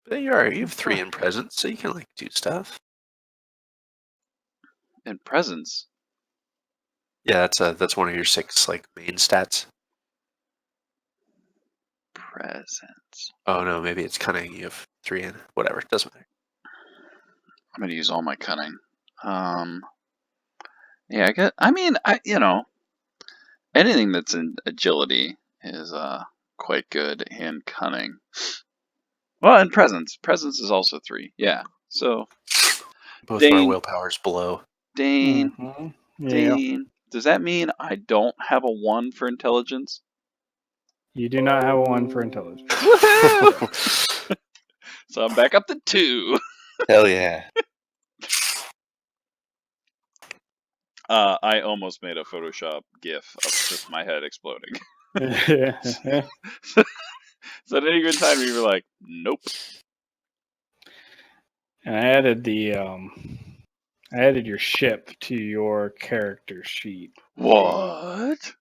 But you have 3 in presence, so you can like do stuff. In presence? Yeah, that's one of your 6 like main stats. Presence. Oh no, maybe it's cunning. You have 3 in. Whatever, it doesn't matter. I'm gonna use all my cunning. Yeah, anything that's in agility is quite good, and cunning. Well, and presence. Presence is also 3. Yeah. So Both of our Dane, willpower's below. Dane, Yeah. Dane. Does that mean I don't have a 1 for intelligence? You do not have a 1 for intelligence. Woohoo! So I'm back up to 2. Hell yeah. I almost made a Photoshop GIF of just my head exploding. So at any given time, you were like, "Nope." And I added I added your ship to your character sheet. What?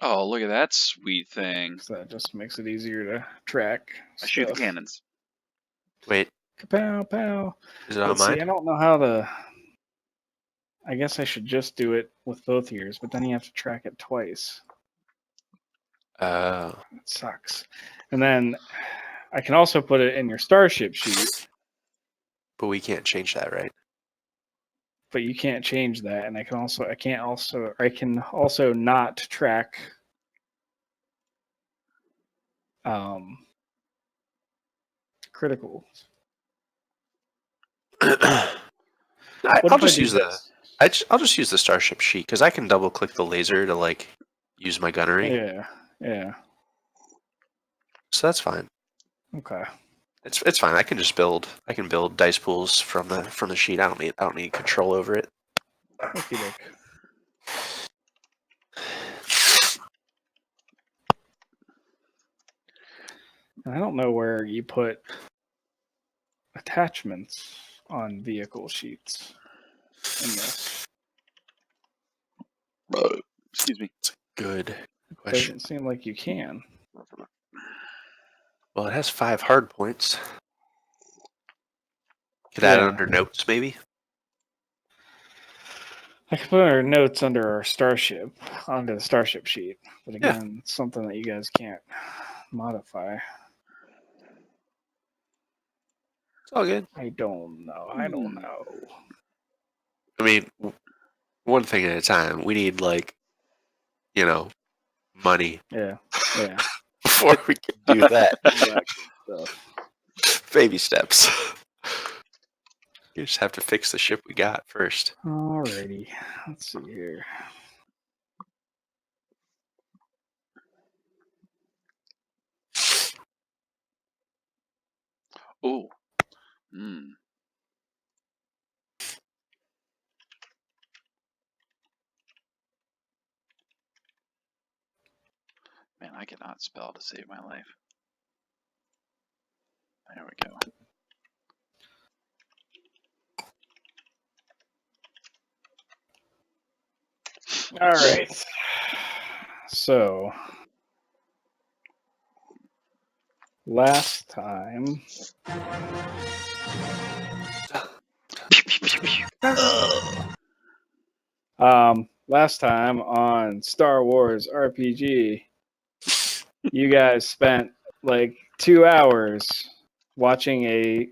Oh, look at that sweet thing! So that just makes it easier to track. I shoot the stuff. cannons. Wait, Kapow, pow. is it on Let's see, I mine? don't know how to. I guess I should just do it with both ears, but then you have to track it twice. It sucks. And then I can also put it in your starship sheet, But we can't change that, right? but you can't change that. And I can also not track criticals. I'll just use I'll just use the starship sheet because I can double click the laser to like use my gunnery. Yeah. So that's fine. Okay. It's fine. I can just build. I can build dice pools from the sheet. I don't need control over it. Okie doke. I don't know where you put attachments on vehicle sheets in this. Excuse me. It's a good question. Doesn't seem like you can. Well, it has 5 hard points. Could add it under notes, maybe. I can put our notes under our starship, onto the starship sheet. But again, it's something that you guys can't modify. It's all good. I don't know. I mean, one thing at a time. We need money. Yeah. Before we can do that. Baby steps. You just have to fix the ship we got first. Alrighty. Let's see here. Oh. Man, I cannot spell to save my life. There we go. All right. So, last time. Last time on Star Wars RPG, you guys spent like 2 hours watching a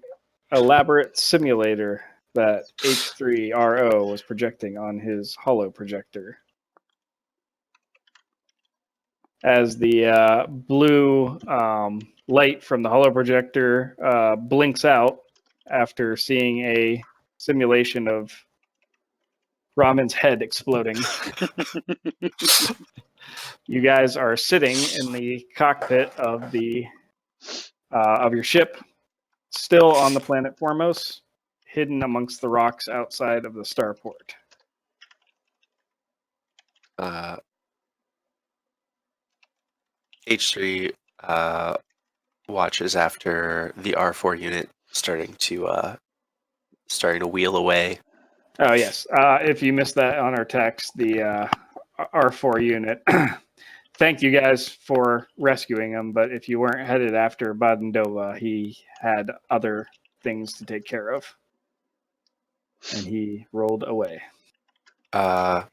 elaborate simulator that H3RO was projecting on his holo projector. As the blue light from the holo projector blinks out after seeing a simulation of Ramen's head exploding. You guys are sitting in the cockpit of your ship, still on the planet Formos, hidden amongst the rocks outside of the starport. H3 watches after the R4 unit starting to wheel away. Oh yes. If you missed that on our text, the R4 unit thank you guys for rescuing him, but if you weren't headed after Badendova, he had other things to take care of. And he rolled away. Yeah.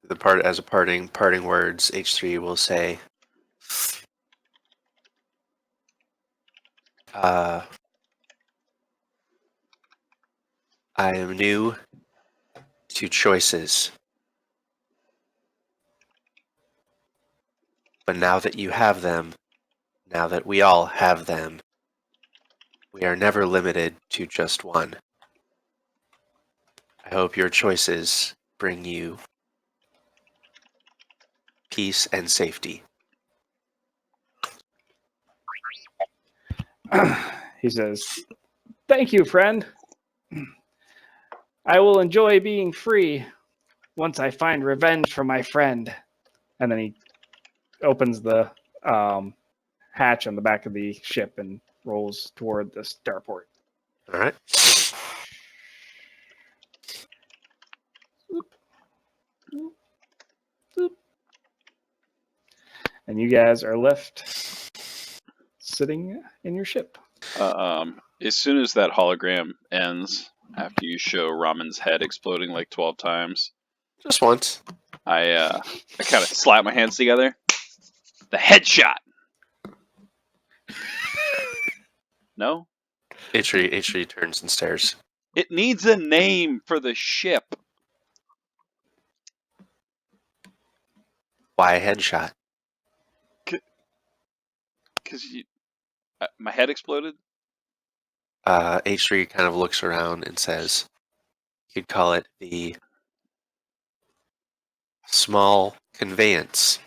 As a parting words, H3 will say, I am new to choices. But now that you have them, now that we all have them, we are never limited to just one. I hope your choices bring you peace and safety. He says, "Thank you, friend. I will enjoy being free once I find revenge for my friend." And then he opens the hatch on the back of the ship and rolls toward the starport. All right. And you guys are left sitting in your ship. As soon as that hologram ends, after you show Ramen's head exploding like 12 times, Just once. I kind of slap my hands together. The headshot. No? H3 turns and stares. It needs a name for the ship. Why a headshot? Because my head exploded? H3 kind of looks around and says, you could call it the small conveyance.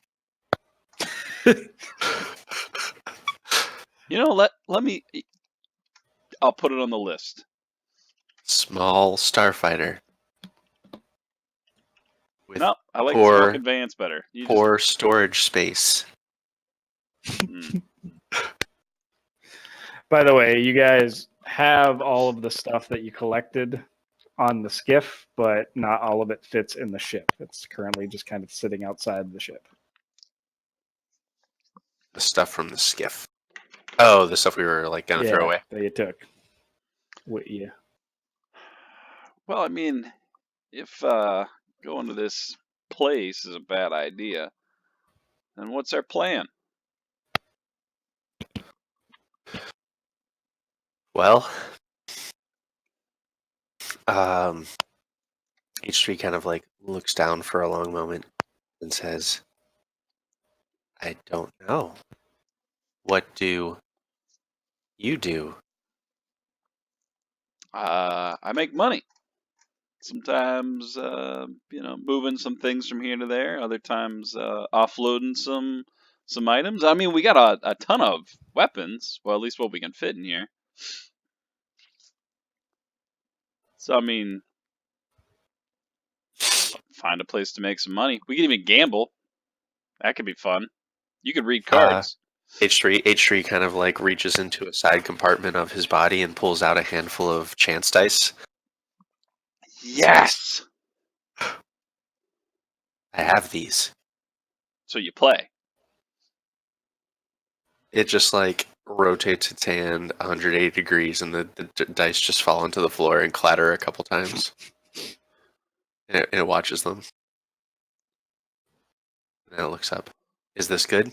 You know, let me... I'll put it on the list. Small starfighter. With No, I like small conveyance better. Poor storage space. By the way, you guys have all of the stuff that you collected on the skiff, but not all of it fits in the ship. It's currently just kind of sitting outside the ship. The stuff from the skiff. Oh, the stuff we were like gonna throw away. That you took. Yeah. Well, I mean, if going to this place is a bad idea, then what's our plan? Well, H3 kind of like looks down for a long moment and says, I don't know. What do you do? I make money. Sometimes, moving some things from here to there. Other times, offloading some items. I mean, we got a ton of weapons. Well, at least what we can fit in here. So, I mean, find a place to make some money. We can even gamble. That could be fun. You could read cards. H3 kind of like reaches into a side compartment of his body and pulls out a handful of chance dice. Yes! I have these. So you play. It just like rotates its hand 180 degrees and the dice just fall onto the floor and clatter a couple times. And it watches them. And it looks up. Is this good?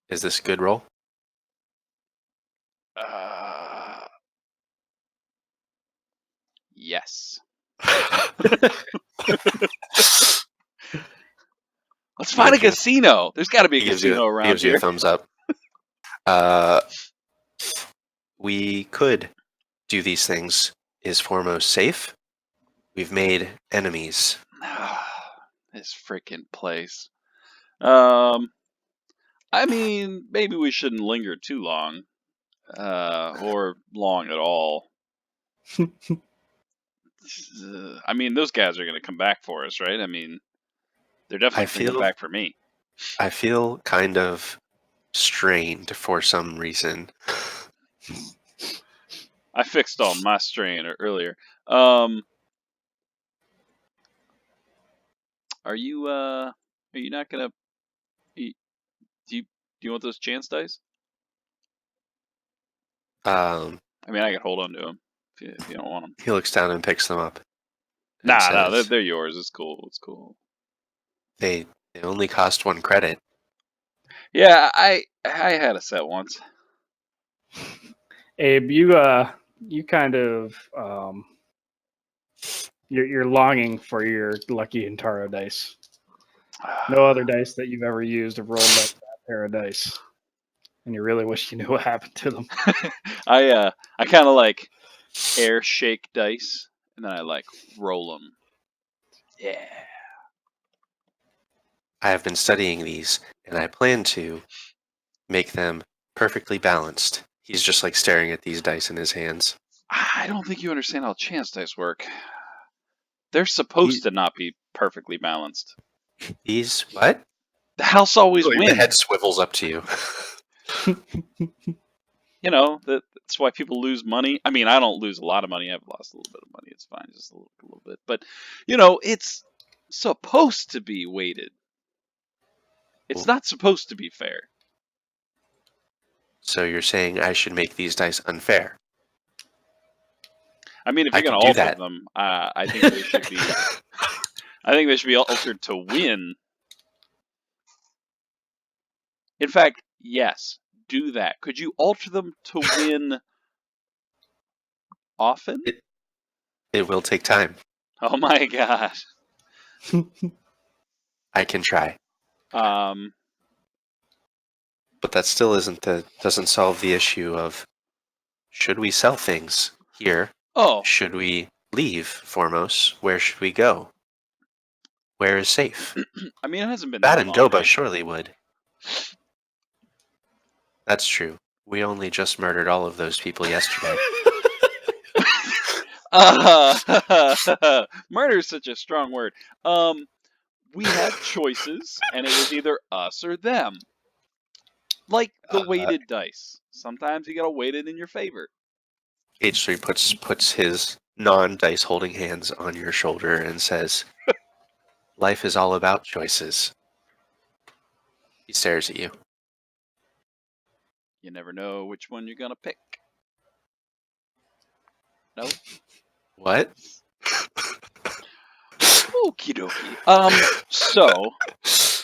Is this a good roll? Yes. Let's find a casino. There's got to be a casino around here. He gives you a thumbs up. We could do these things. Is foremost safe? We've made enemies. This freaking place. I mean, maybe we shouldn't linger too long, or long at all. I mean, those guys are going to come back for us, right? I mean, they're definitely coming back for me. I feel kind of strained for some reason. I fixed all my strain earlier. Are you not gonna? Do you want those chance dice? Um, I mean, I could hold on to them if you don't want them. he looks down and picks them up. And No, says, they're yours. It's cool. It's cool. They only cost 1 credit. Yeah, I had a set once. Abe, you kind of you're longing for your lucky Intaro dice. No other dice that you've ever used have rolled like that pair of dice, and you really wish you knew what happened to them. I kind of like air shake dice, and then I like roll them. Yeah. I have been studying these, and I plan to make them perfectly balanced. He's just like staring at these dice in his hands. I don't think you understand how chance dice work. They're supposed to not be perfectly balanced. These what? The house always Like, the wins. head swivels up to you. You know, that's why people lose money. I mean, I don't lose a lot of money. I've lost a little bit of money. It's fine, just a little bit. But, you know, it's supposed to be weighted. It's not supposed to be fair. So you're saying I should make these dice unfair? I mean, if I you're going can to do alter that. them, I think they should be. I think they should be altered to win. In fact, yes, do that. Could you alter them to win often? It will take time. Oh my gosh. I can try. Um, But that still doesn't solve the issue of, should we sell things here? oh, Should we leave Formos? Where should we go? Where is safe? I mean, it hasn't been Bad that and long. Doba surely would. That's true. We only just murdered all of those people yesterday. Murder is such a strong word. We had choices, and it was either us or them. Like the weighted dice. Sometimes you gotta weight it in your favor. H3 puts his non-dice holding hands on your shoulder and says, life is all about choices. He stares at you. You never know which one you're gonna pick. No? What? Okie dokie. So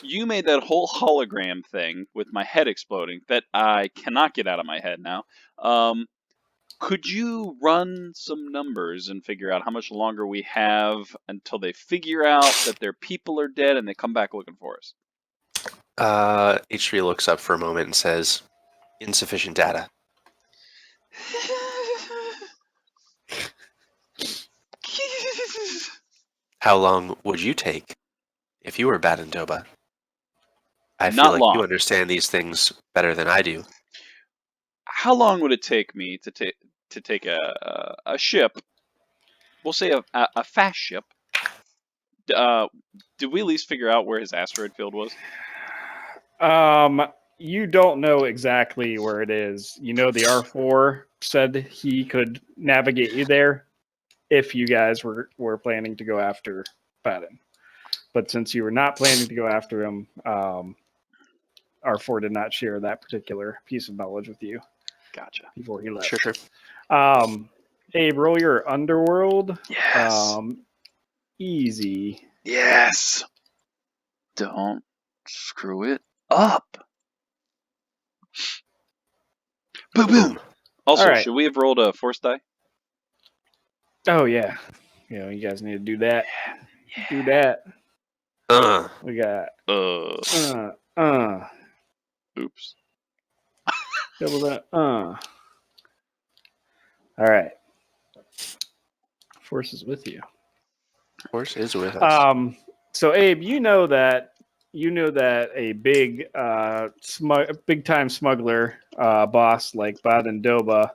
you made that whole hologram thing with my head exploding that I cannot get out of my head now. Could you run some numbers and figure out how much longer we have until they figure out that their people are dead and they come back looking for us? H3 looks up for a moment and says, insufficient data. How long would you take if you were Bad and Doba? I feel Not like you long. understand these things better than I do. How long would it take me to take a ship? We'll say a fast ship. Did we at least figure out where his asteroid field was? You don't know exactly where it is. You know the R4 said he could navigate you there if you guys were planning to go after Patton. But since you were not planning to go after him, R4 did not share that particular piece of knowledge with you. Gotcha. Before he left. Sure. Abe, roll your underworld. Yes. Easy. Yes. Don't screw it up. Boom, boom. Also, right. should we have rolled a force die? Oh yeah. You guys need to do that. Yeah. Do that. We got Oops. double that. All right. Force is with you. Force is with us. So Abe, you know that a big big time smuggler boss like Baden Doba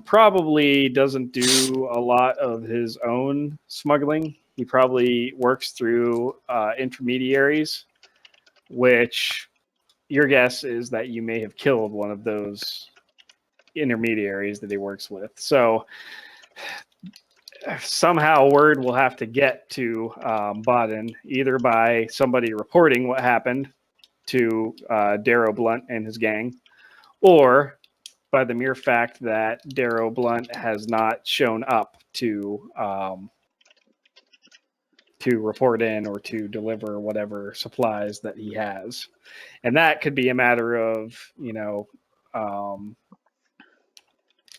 probably doesn't do a lot of his own smuggling. He probably works through intermediaries, which your guess is that you may have killed one of those intermediaries that he works with. So somehow word will have to get to Baden, either by somebody reporting what happened to Darrow Blunt and his gang, or by the mere fact that Darrow Blunt has not shown up to report in or to deliver whatever supplies that he has. And that could be a matter of,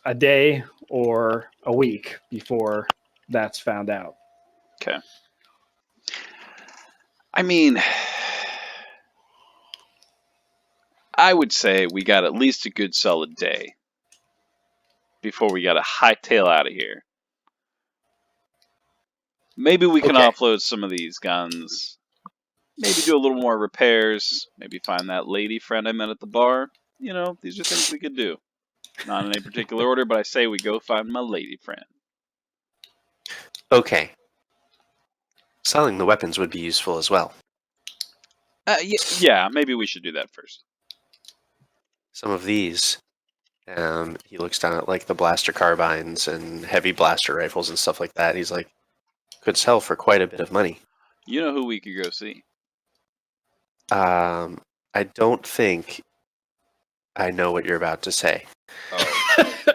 a day or a week before that's found out. Okay. I mean, I would say we got at least a good solid day before we got to hightail out of here. Maybe we can Okay. offload some of these guns. Maybe do a little more repairs. Maybe find that lady friend I met at the bar. These are things we could do. Not in any particular order, but I say we go find my lady friend. Okay. Selling the weapons would be useful as well. Yeah, maybe we should do that first. Some of these, he looks down at like the blaster carbines and heavy blaster rifles and stuff like that. He's like, could sell for quite a bit of money. You know who we could go see? I don't think I know what you're about to say.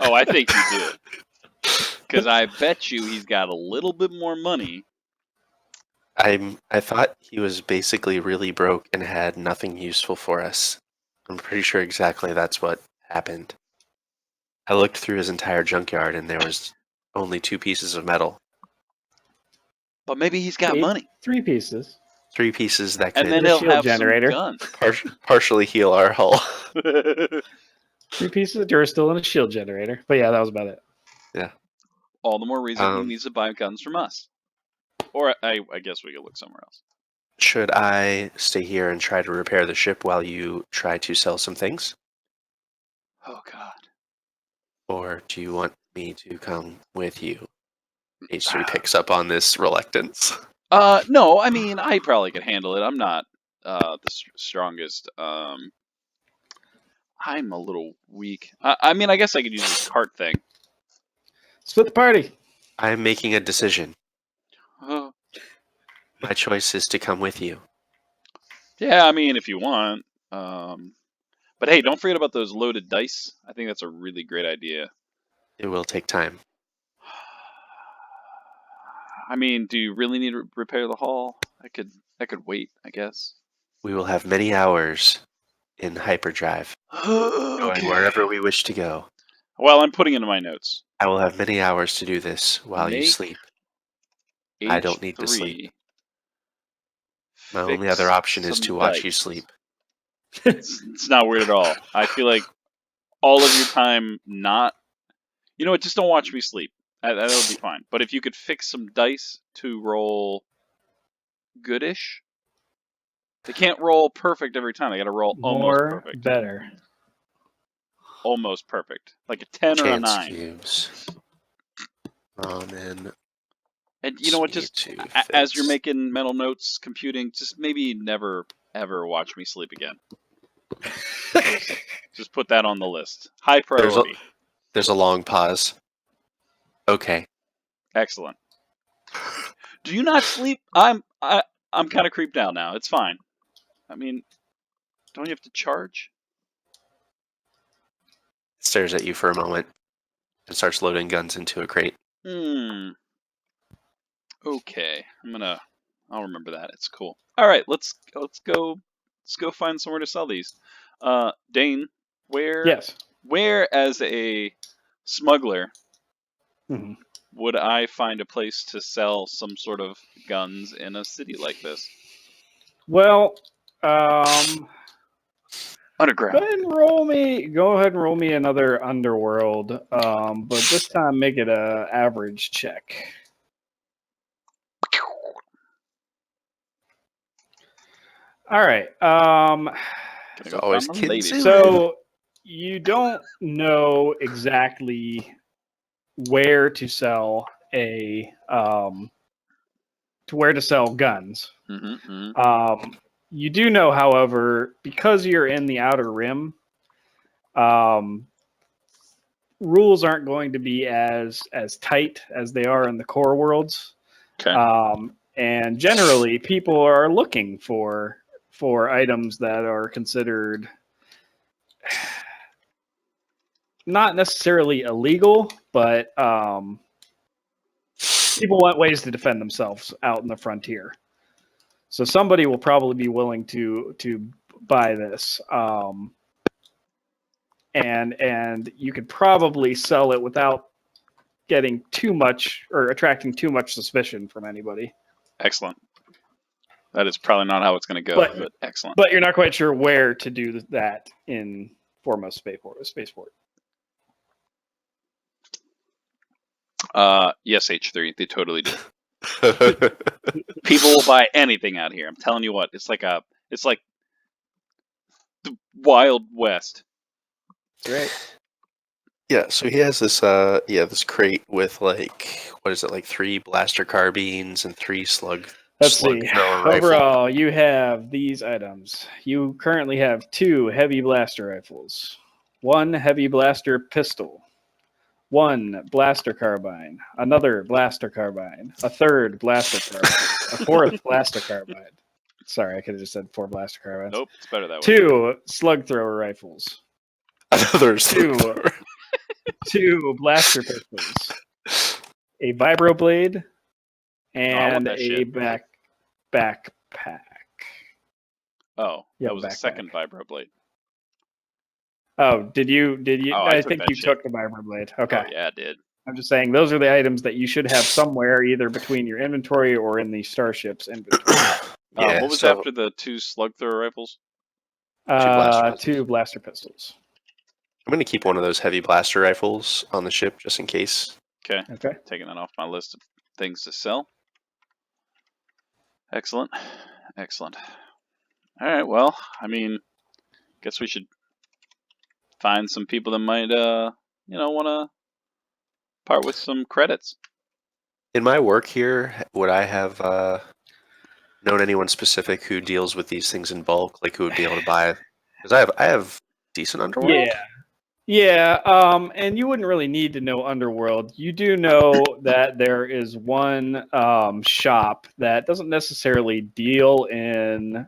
Oh, I think you do. Because I bet you he's got a little bit more money. I thought he was basically really broke and had nothing useful for us. I'm pretty sure exactly that's what happened. I looked through his entire junkyard and there was only 2 pieces of metal. But maybe he's got money. 3 pieces. 3 pieces that And could then he'll shield have generator. some guns. partially heal our hull. 3 pieces of Durasteel and a shield generator. But yeah, that was about it. Yeah. All the more reason he needs to buy guns from us. Or I guess we could look somewhere else. Should I stay here and try to repair the ship while you try to sell some things? Oh, God. Or do you want me to come with you? H3 picks up on this reluctance. No, I mean, I probably could handle it. I'm not the strongest. I'm a little weak. I mean, I guess I could use this cart thing. Split the party. I'm making a decision. My choice is to come with you. Yeah, I mean, if you want. But hey, don't forget about those loaded dice. I think that's a really great idea. It will take time. I mean, do you really need to repair the hull? I could wait, I guess. We will have many hours in hyperdrive, going wherever we wish to go. Well, I'm putting into my notes. I will have many hours to do this while you Make sleep. I don't need to sleep. My only other option is to watch you sleep. It's not weird at all. I feel like all of your time not... You know what, just don't watch me sleep. That'll be fine. But if you could fix some dice to roll goodish. They can't roll perfect every time. They got to roll almost perfect. Better. Almost perfect. Like a 10 or a 9. Cubes. Ramen. And you know what, just as you're making mental notes, computing, just maybe never, ever watch me sleep again. Just put that on the list. High priority. There's a long pause. Okay. Excellent. Do you not sleep? I'm kind of creeped out now. It's fine. I mean, don't you have to charge? It stares at you for a moment and starts loading guns into a crate. Okay. I'll remember that. It's cool. All right, let's go find somewhere to sell these. Dane, where as a smuggler would I find a place to sell some sort of guns in a city like this? Well, underground. Go ahead and roll me another underworld, but this time make it a average check. All right. So you don't know exactly where to sell guns. You do know, however, because you're in the outer rim, rules aren't going to be as tight as they are in the core worlds. Okay. And generally, people are looking for for items that are considered not necessarily illegal, but people want ways to defend themselves out in the frontier. So somebody will probably be willing to buy this, and you could probably sell it without getting too much or attracting too much suspicion from anybody. Excellent. That is probably not how it's going to go, but excellent. But you're not quite sure where to do that in Foremost Spaceport. Yes, H3, they totally do. People will buy anything out here. I'm telling you what, it's like the Wild West. Right. Yeah, so he has this crate with like 3 blaster carbines and 3 slug Let's see. thrower rifle. Overall, you have these items. You currently have 2 heavy blaster rifles, 1 heavy blaster pistol, 1 blaster carbine, another blaster carbine, a 3rd blaster carbine, a 4th blaster carbine. Sorry, I could have just said 4 blaster carbines. Nope, it's better that way. 2 slug thrower rifles. Another slug thrower. 2 blaster pistols, a vibroblade, and that a shit. backpack. Oh, Yeah, that was a backpack. second vibroblade. Oh, did you? Oh, I took think that you shit. took the vibroblade. Okay. Oh, yeah, I did. I'm just saying those are the items that you should have somewhere, either between your inventory or in the starship's inventory. Yeah, what was so- after the 2 slug thrower rifles? 2 blaster pistols. 2 blaster pistols. I'm going to keep one of those heavy blaster rifles on the ship just in case. Okay. Okay. Taking that off my list of things to sell. Excellent. Excellent. All right, well, I mean, guess we should find some people that might, want to part with some credits. In my work here, would I have known anyone specific who deals with these things in bulk, like who would be able to buy it? Because I have decent underworld. Yeah. And you wouldn't really need to know Underworld. You do know that there is one shop that doesn't necessarily deal in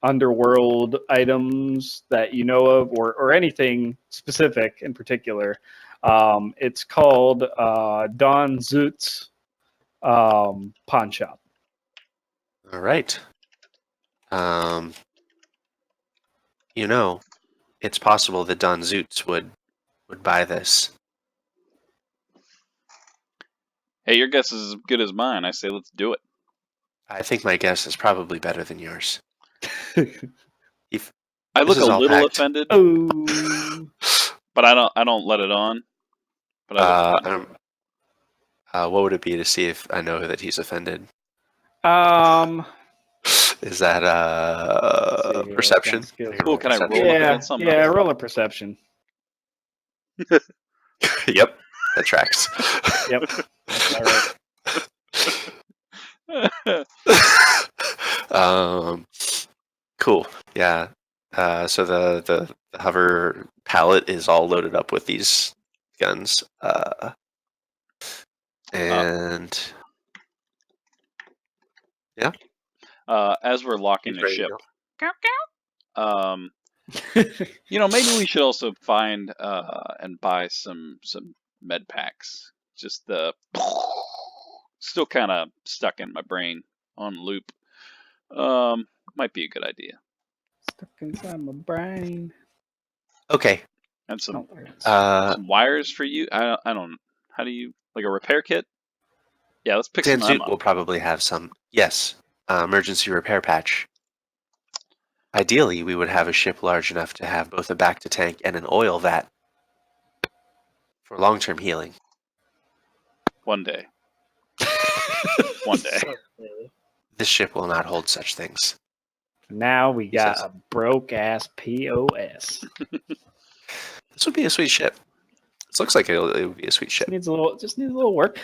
Underworld items that you know of, or anything specific in particular. It's called Don Zoot's Pawn Shop. All right. It's possible that Don Zoots would buy this. Hey, your guess is as good as mine. I say let's do it. I think my guess is probably better than yours. I look This is a all little packed. offended, Oh, but I don't let it on. But I look offended. What would it be to see if I know that he's offended? Is that let's see, perception? skills. Cool, can I roll Perception? it? That's something Yeah, else. roll a perception. Yep, that tracks. Yep. All right. Cool. Yeah. So the hover pallet is all loaded up with these guns. And yeah. As we're locking He's the ready ship, to maybe we should also find and buy some med packs. Just the still kind of stuck in my brain on loop. Might be a good idea. Stuck inside my brain. Okay. And some Oh, there it is. some wires for you. I don't. How do you like a repair kit? Yeah, let's pick some of them Danzoot up. will probably have some. Yes. Emergency repair patch. Ideally, we would have a ship large enough to have both a back-to-tank and an oil vat for long-term healing. One day. One day. This ship will not hold such things. Now we got says- a broke ass POS. This would be a sweet ship. This looks like it would be a sweet ship. Just needs a little work.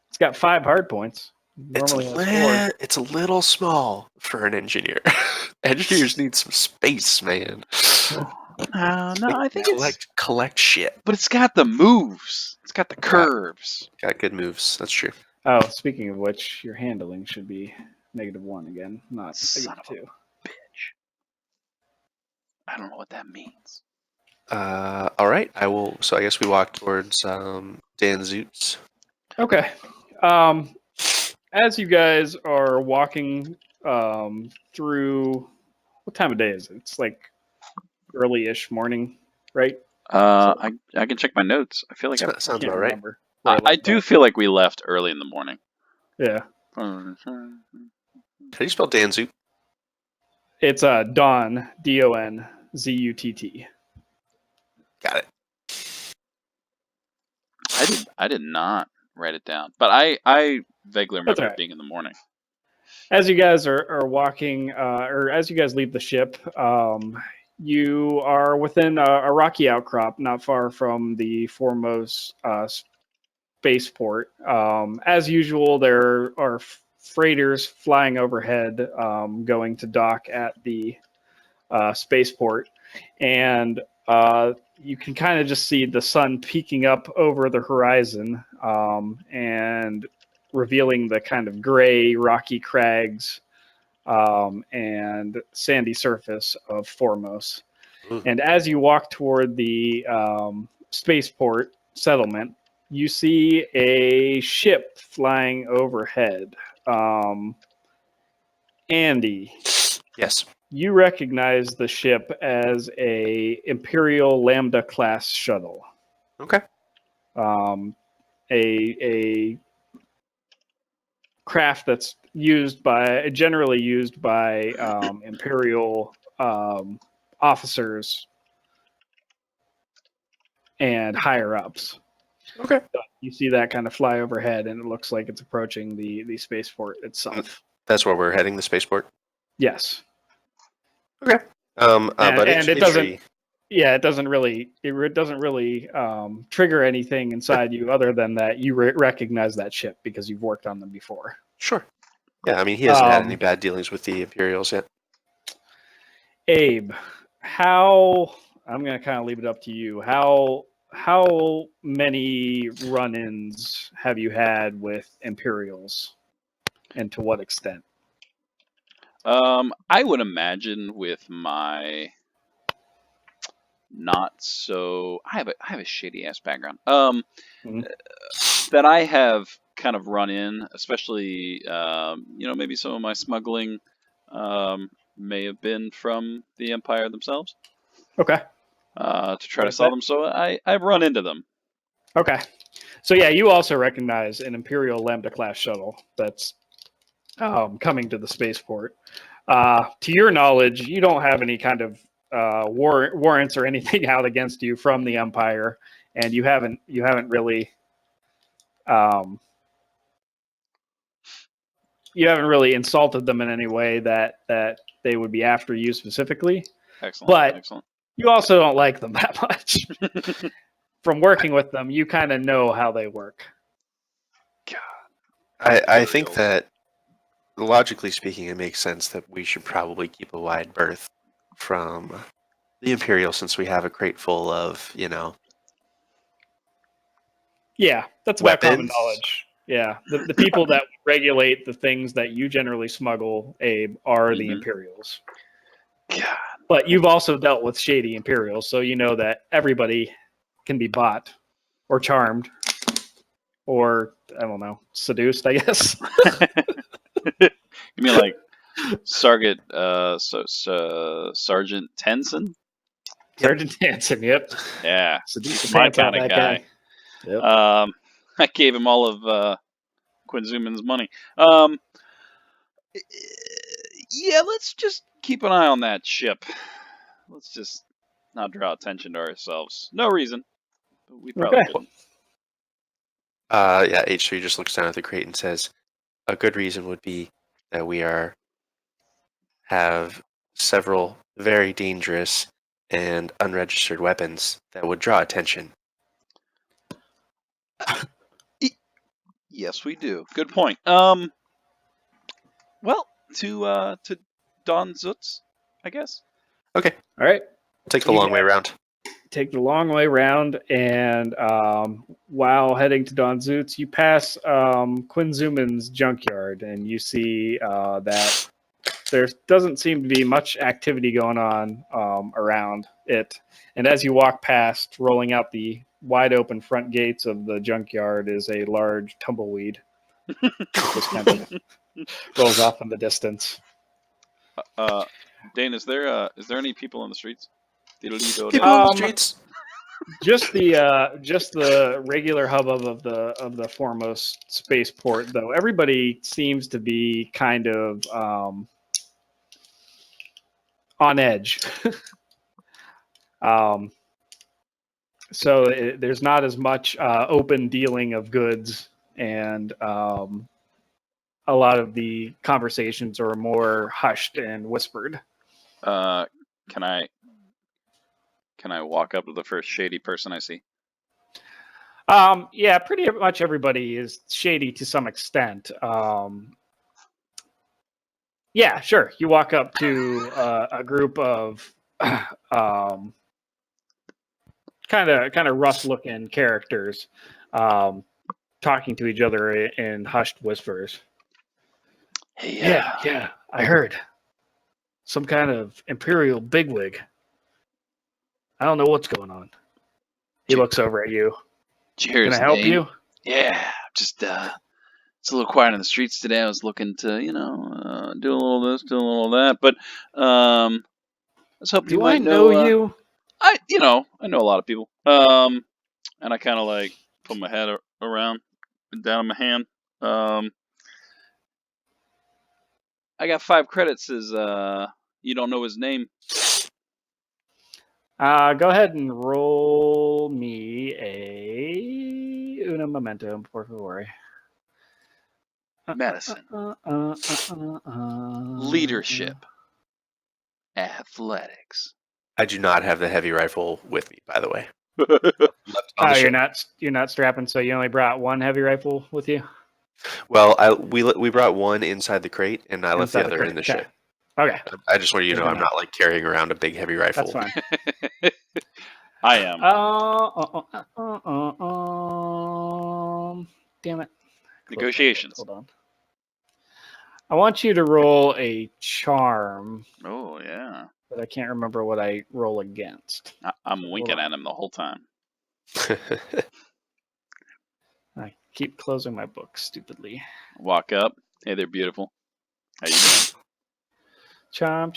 It's got 5 hard points. Normally has 4. It's a little small for an engineer. Engineers need some space, man. No, I think collect shit. But it's got the moves. It's got the curves. Got good moves. That's true. Oh, speaking of which, your handling should be -1 again, not Son of a -2. bitch. I don't know what that means. All right, I will. So I guess we walk towards Dan Zoots. Okay. As you guys are walking through, what time of day is it? It's like early-ish morning, right? I can check my notes. I feel like Sounds I can't about right. remember where I I left do off. feel like we left early in the morning. Yeah, How do you spell Dan Zoot? it's Don, Donzutt. Got it. I did not write it down, but I vaguely That's remember all it right. being in the morning. As you guys are walking, or as you guys leave the ship, you are within a rocky outcrop not far from the foremost spaceport. As usual, there are freighters flying overhead, going to dock at the spaceport, and you can kind of just see the sun peeking up over the horizon, and revealing the kind of gray, rocky crags and sandy surface of Formos. Ooh. And as you walk toward the spaceport settlement, you see a ship flying overhead. Andy, Yes. you recognize the ship as a Imperial Lambda class shuttle. Okay. Um, a craft that's generally used by Imperial officers and higher ups. Okay. You see that kind of fly overhead, and it looks like it's approaching the spaceport itself. That's where we're heading, the spaceport. Yes, Okay. But and it entry. doesn't. Yeah, it doesn't really trigger anything inside you other than that you recognize that ship because you've worked on them before. Sure. Yeah, I mean, he hasn't had any Um, bad dealings with the Imperials yet. Abe, how I'm going to kind of leave it up to you. How many run-ins have you had with Imperials, and to what extent? I would imagine with my not so I have a shady ass background. Mhm. That I have kind of run in, especially maybe some of my smuggling may have been from the Empire themselves Okay. to try to Right. sell them. So I've run into them. Okay. So yeah, you also recognize an Imperial Lambda class shuttle that's coming to the spaceport. To your knowledge, you don't have any kind of warrants or anything out against you from the Empire, and you haven't um, really insulted them in any way that they would be after you specifically. Excellent, But excellent. you also don't like them that much. From working with them, you kind of know how they work. I think that, logically speaking, it makes sense that we should probably keep a wide berth from the Imperial since we have a crate full of, Yeah, that's about common weapons. knowledge. Yeah, the people that regulate the things that you generally smuggle, Abe, are the Mhm. Imperials. God. But you've also dealt with shady Imperials, so you know that everybody can be bought or charmed or, I don't know, seduced, I guess. You mean like Sergeant Tenson? Sergeant Hanson, yep. Yeah, Seduce he's the my pants off kind of that guy. guy. Yep. I gave him all of Quinzuman's money. Um, yeah, let's just keep an eye on that ship. Let's just not draw attention to ourselves. No reason, but we probably Okay. shouldn't. Yeah, H3 just looks down at the crate and says, a good reason would be that we have several very dangerous and unregistered weapons that would draw attention. Yes, we do. Good point. Well, to Don Zutz, I guess. Okay, All right. take the You long way guys around. take the long way around, and while heading to Don Zoots, you pass Quinn Zuman's junkyard, and you see that there doesn't seem to be much activity going on around it. And as you walk past, rolling out the wide open front gates of the junkyard is a large tumbleweed. Just kind of rolls off in the distance. Dane, is there any people on the streets? People on the Um, streets. Just the regular hubbub of the foremost spaceport, though. Everybody seems to be kind of on edge. So there's not as much open dealing of goods, and a lot of the conversations are more hushed and whispered. Can I walk up to the first shady person I see? Yeah, pretty much everybody is shady to some extent. Yeah, sure. You walk up to a group of kind of rough looking characters talking to each other in hushed whispers. Hey, Yeah, I heard some kind of imperial bigwig. I don't know what's going on. He looks over at you. Cheers, Can I help Dane. you? Yeah, just it's a little quiet in the streets today. I was looking to, do a little this, do a little that, but I was hoping you Do I might know you? I know a lot of people. And I kind of like put my head around and down on my hand. I got 5 credits. As you don't know his name. Go ahead and roll me a una momento, por favor. Medicine, leadership, athletics. I do not have the heavy rifle with me, by the way. Left on Oh, the ship. you're not strapping, so you only brought one heavy rifle with you? Well, we brought one inside the crate, and I left the Inside other crate. in the Okay. ship. Okay, I just want you to know Good I'm not like carrying around a big heavy rifle. that's fine. I am. Damn it. Negotiations. Hold on. I want you to roll a charm, Oh yeah. but I can't remember what I roll against. I'm winking at him the whole time. I keep closing my book stupidly. Walk up. Hey, they're beautiful. How you doing? Charm.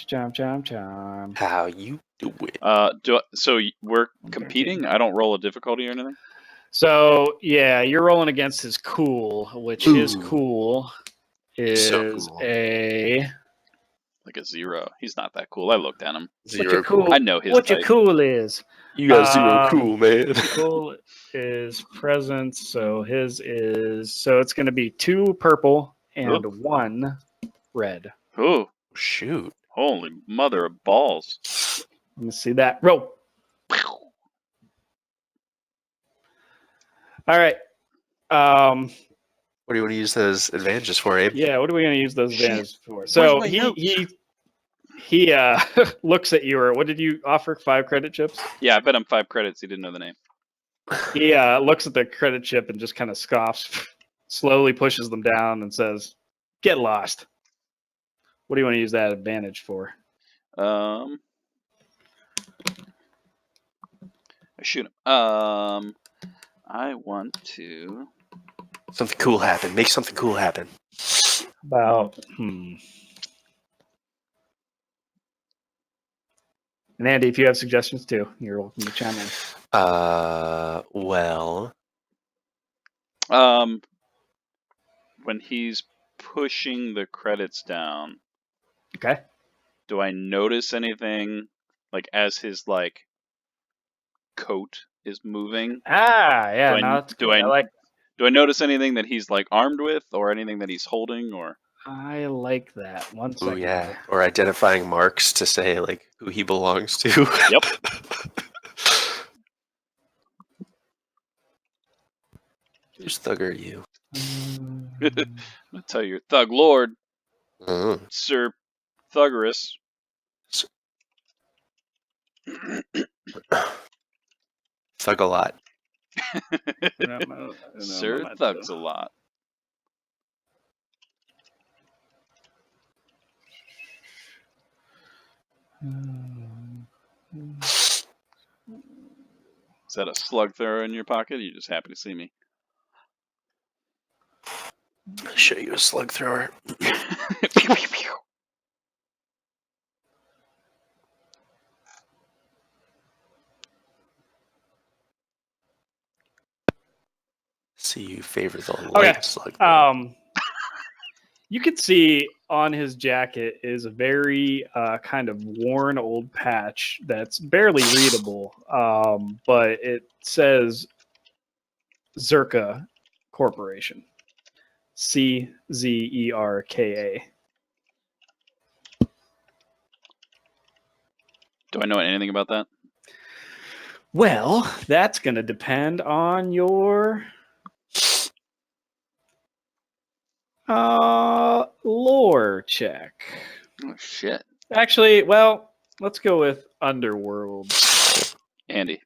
How you doing? So we're competing? I don't roll a difficulty or anything? So, yeah, you're rolling against his cool, which his Ooh. cool is So cool. a... Like a 0. He's not that cool. I looked at him. Zero cool? I know his What your type. cool is? You got zero cool, man. Cool is presence, so his is... So it's going to be 2 purple and 1 red. Ooh, Shoot. holy mother of balls. Let me see that. Roll. All right. What do you want to use those advantages for, Abe? Yeah, what are we going to use those advantages for? So he looks at you, or what did you offer? 5 credit chips? Yeah, I bet him 5 credits. He didn't know the name. He looks at the credit chip and just kind of scoffs, slowly pushes them down and says, "Get lost." What do you want to use that advantage for? I shoot him. I want to... Something cool happen. Make something cool happen. About And Andy, if you have suggestions too, you're welcome to chime in. Well, when he's pushing the credits down, Okay. do I notice anything like as his like coat is moving? Yeah, Do I notice anything that he's like armed with, or anything that he's holding, or? I like that. 1 oh second. yeah, or identifying marks to say like who he belongs to. Yep. Whose thug are you? I'll tell you, Thug Lord, Oh. Sir Thuggerus. Thug a lot. Sir Thugs a lot. Is that a slug thrower in your pocket? Or are you just happy to see me? I'll show you a slug thrower. See, you favor the light slug thrower. You can see on his jacket is a very kind of worn old patch that's barely readable, but it says Zerka Corporation. CZERKA. Do I know anything about that? Well, that's going to depend on your lore check. Oh, shit. Actually, well, let's go with Underworld. Andy,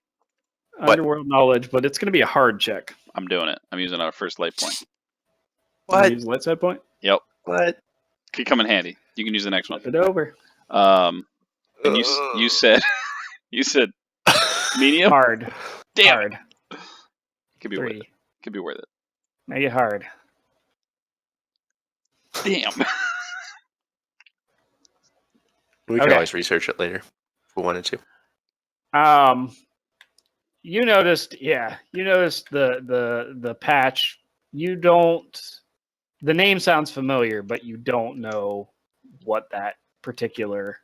What? Underworld knowledge, but it's going to be a hard check. I'm doing it. I'm using our first light point. What? Use light side point. Yep. What? Could come in handy. You can use the next one. Flip it over. And you said you said medium. Hard. Damn. Hard. It. Could be worth 3. it. Could be worth it. Make it hard. Damn. We could Okay. always research it later if we wanted to. You noticed the patch. You don't. The name sounds familiar, but you don't know what that particular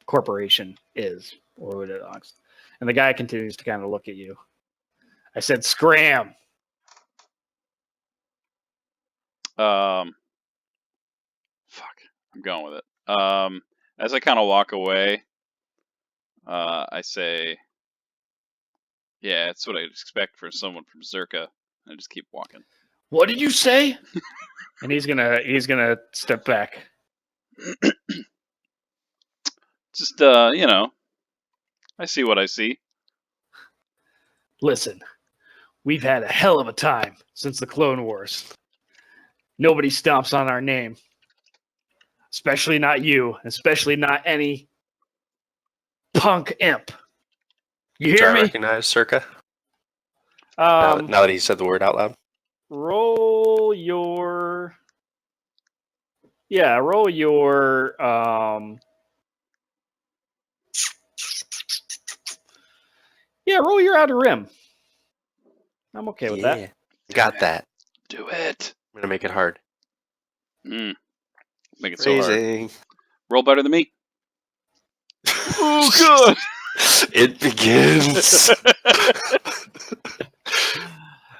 corporation is or what it belongs. And the guy continues to kind of look at you. I said, "Scram." Fuck. I'm going with it. As I kind of walk away, I say, "Yeah, it's what I'd expect for someone from Zerka." And I just keep walking. What did you say? And he's gonna step back. Just I see what I see. Listen, we've had a hell of a time since the Clone Wars. Nobody stomps on our name. Especially not you. Especially not any punk imp. You Do hear I me? recognize Circa? Now that he said the word out loud. Roll your... Yeah, roll your... Yeah, roll your outer rim. I'm okay with that. Got that. Do it. I'm gonna make it hard. Make it so hard. Phrasing. Roll better than me. Oh, good. It begins.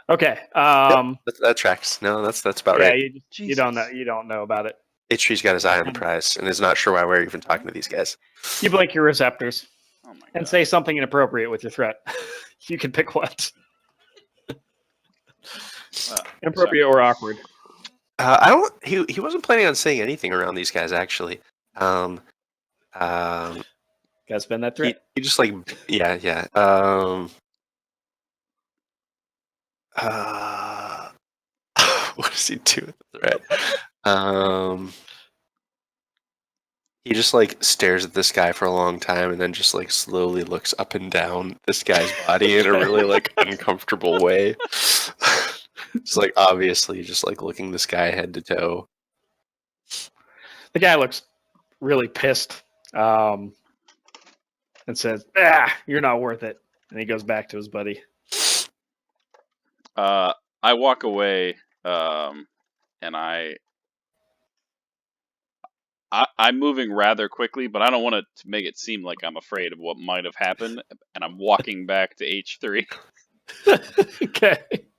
Okay. That tracks. No, that's about Yeah, right. you don't know about it. H3's got his eye on the prize and is not sure why we're even talking to these guys. You blink your receptors Oh my God. and say something inappropriate with your threat. You can pick what. Inappropriate or awkward. I don't. He wasn't planning on saying anything around these guys actually. Gotta spend that threat. He just like yeah. What does he do with the threat? He just like stares at this guy for a long time and then just like slowly looks up and down this guy's body in a really like uncomfortable way. Just like obviously just like looking this guy head to toe. The guy looks really pissed and says, you're not worth it. And he goes back to his buddy. I walk away and I'm moving rather quickly, but I don't want to make it seem like I'm afraid of what might have happened, and I'm walking back to H3. Okay.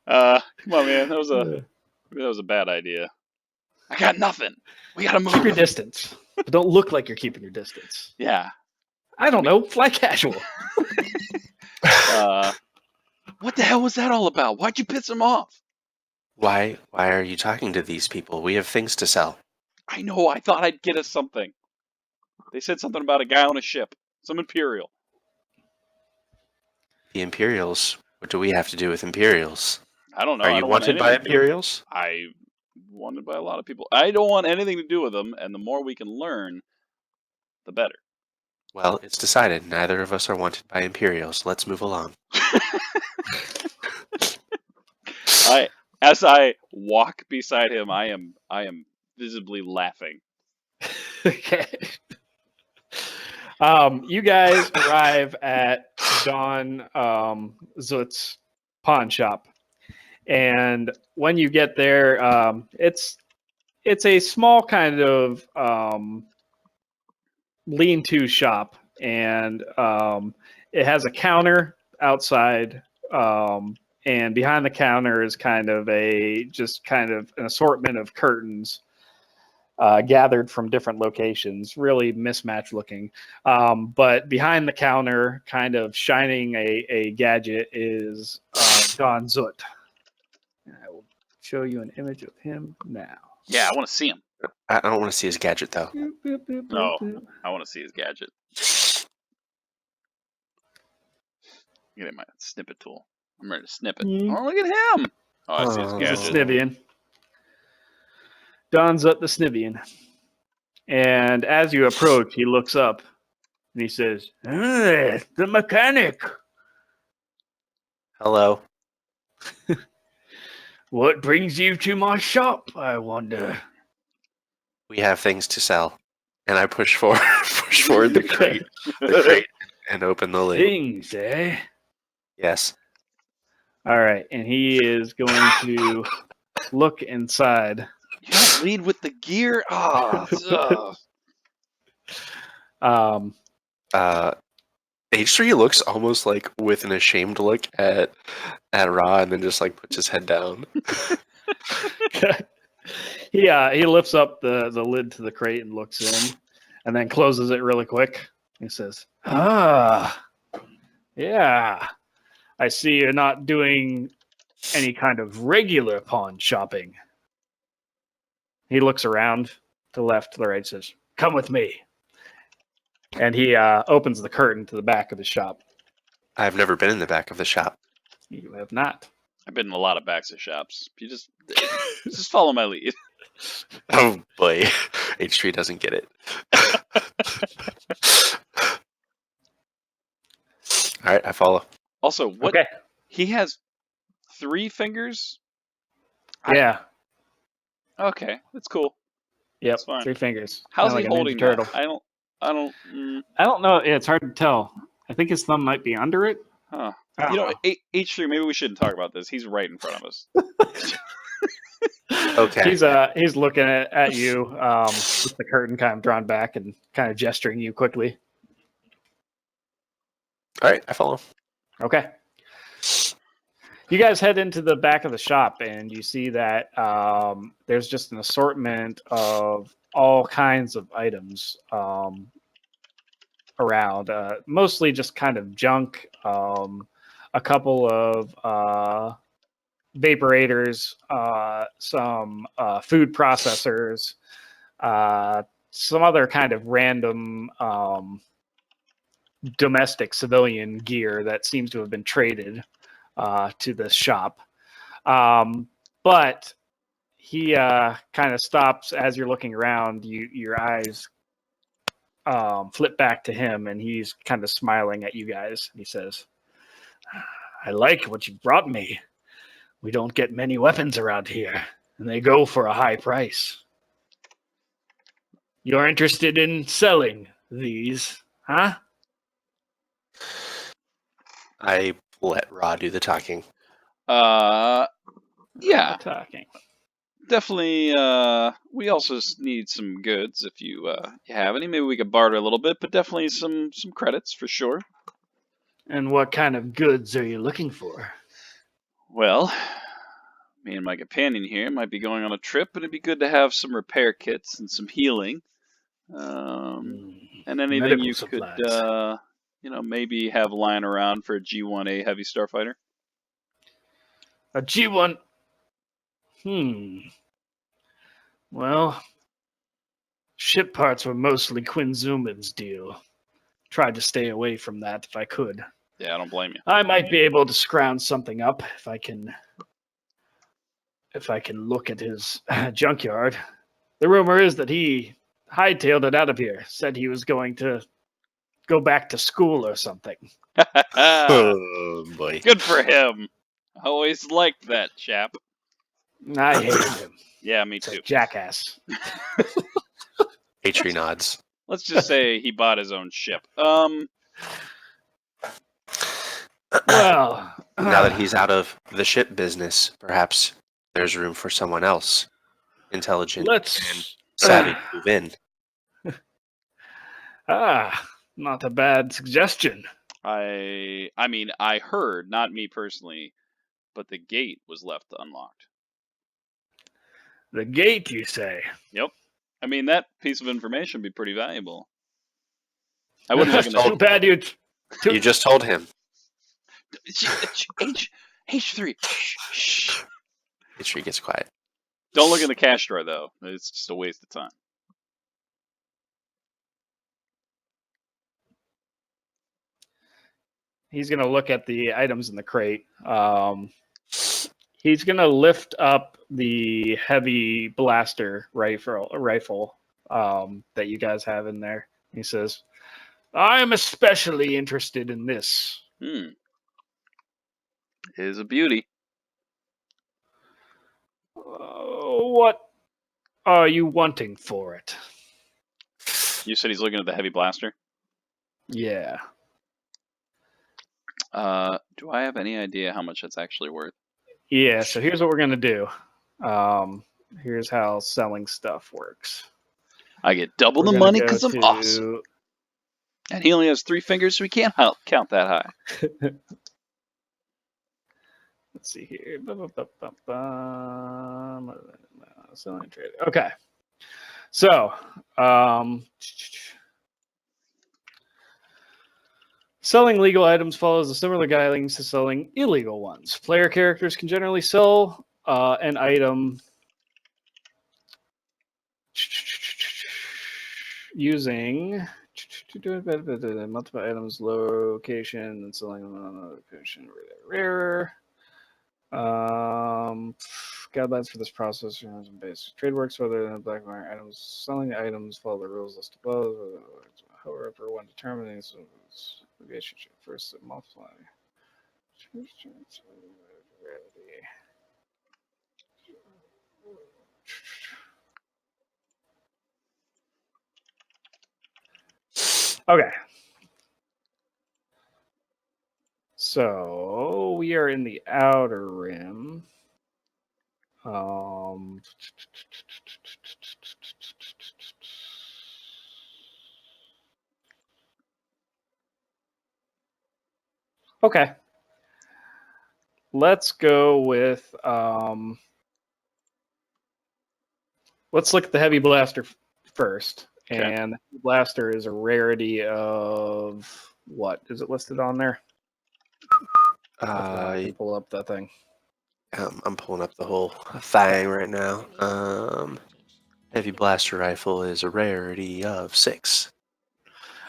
Come on, man. That was a bad idea. I got nothing. We gotta move. Keep your distance. But don't look like you're keeping your distance. Yeah. I don't know. Fly casual. What the hell was that all about? Why'd you piss him off? Why are you talking to these people? We have things to sell. I know. I thought I'd get us something. They said something about a guy on a ship. Some Imperial. The Imperials? What do we have to do with Imperials? I don't know. Are you wanted by Imperials? I'm wanted by a lot of people. I don't want anything to do with them, and the more we can learn, the better. Well, it's decided. Neither of us are wanted by Imperials. Let's move along. As I walk beside him, I am visibly laughing. Okay. You guys arrive at Don Zut's pawn shop, and when you get there, it's a small kind of lean-to shop, and it has a counter outside, and behind the counter is kind of an assortment of curtains gathered from different locations, really mismatched looking. But behind the counter, kind of shining a gadget, is Don Zut. I will show you an image of him now. Yeah, I want to see him. I don't want to see his gadget, though. Boop, boop, boop, boop, No, boop. I want to see his gadget. Get my snippet tool. I'm ready to snip it. Mm. Oh, look at him! Oh, I see his Oh. He's a gadget. Snivian. Don Zut the Snivian. And as you approach, he looks up and he says, the mechanic. Hello. What brings you to my shop, I wonder? We have things to sell. And I push forward the crate, and open the lid. Things, eh? Yes. All right, and he is going to look inside. You don't lead with the gear. Um, H3 looks almost like with an ashamed look at Ra, and then just like puts his head down. he lifts up the lid to the crate and looks in, and then closes it really quick. He says, yeah, I see you're not doing any kind of regular pawn shopping. He looks around to the left, to the right, says, come with me. And he opens the curtain to the back of the shop. I've never been in the back of the shop. You have not. I've been in a lot of backs of shops. You just follow my lead. Oh boy, H3 doesn't get it. All right, I follow. Also, what Okay. he has 3 fingers. Yeah. Okay, that's cool. Yep. That's fine. 3 fingers. How's Kinda he like a Ninja holding Turtle. that? I don't. I don't know. Yeah, it's hard to tell. I think his thumb might be under it. Huh. I don't know. H3. Maybe we shouldn't talk about this. He's right in front of us. Okay. He's looking at you with the curtain kind of drawn back and kind of gesturing you quickly. All right, I follow. Okay. You guys head into the back of the shop and you see that there's just an assortment of all kinds of items around, mostly just kind of junk, a couple of vaporators, some food processors, some other kind of random domestic civilian gear that seems to have been traded to this shop. But he kind of stops as you're looking around. Your eyes flip back to him, and he's kind of smiling at you guys. He says, I like what you brought me. We don't get many weapons around here, and they go for a high price. You're interested in selling these, huh? I let Ra do the talking. Yeah, Talking. definitely. We also need some goods if you have any. Maybe we could barter a little bit, but definitely some credits for sure. And what kind of goods are you looking for? Well, me and my companion here might be going on a trip, and it'd be good to have some repair kits and some healing, and anything Medical you supplies. could, maybe have lying around for a G1A heavy starfighter. A G1. Well, ship parts were mostly Quinn Zuman's deal. Tried to stay away from that if I could. Yeah, I don't blame you. I might be able to scrounge something up if I can look at his junkyard. The rumor is that he hightailed it out of here. Said he was going to go back to school or something. Oh boy. Good for him. I always liked that chap. I hated him. Yeah, me It's a too. jackass. Atri nods. Let's just say he bought his own ship. Well, Now that he's out of the ship business, perhaps there's room for someone else, intelligent and let's. savvy, to move in. Not a bad suggestion. I mean, I heard, not me personally, but the gate was left unlocked. The gate, you say? Yep. I mean, that piece of information would be pretty valuable. I wouldn't look in the Too bad you. You just told him. H3. Shh. Atri gets quiet. Don't look in the cash drawer though. It's just a waste of time. He's gonna look at the items in the crate. He's gonna lift up the heavy blaster rifle that you guys have in there. He says, "I am especially interested in this." It is a beauty. What are you wanting for it? You said he's looking at the heavy blaster. Yeah. Do I have any idea how much that's actually worth? Yeah, so here's what we're gonna do. Here's how selling stuff works. I get double We're the gonna money go because I'm to- awesome. And he only has 3 fingers, so he can't count that high. Let's see here. Selling trade. Okay. So, selling legal items follows a similar guidelines to selling illegal ones. Player characters can generally sell an item using multiple items, location, and selling on location rarer. Guidelines for this process are basic trade works whether than black market items. Selling items follow the rules listed below. However, when determining relationship first multiply. Okay. So we are in the outer rim. Okay. Let's go with let's look at the heavy blaster first. Okay. And the heavy blaster is a rarity of what? Is it listed on there? I can pull up that thing. I'm pulling up the whole thing right now. Heavy blaster rifle is a rarity of 6.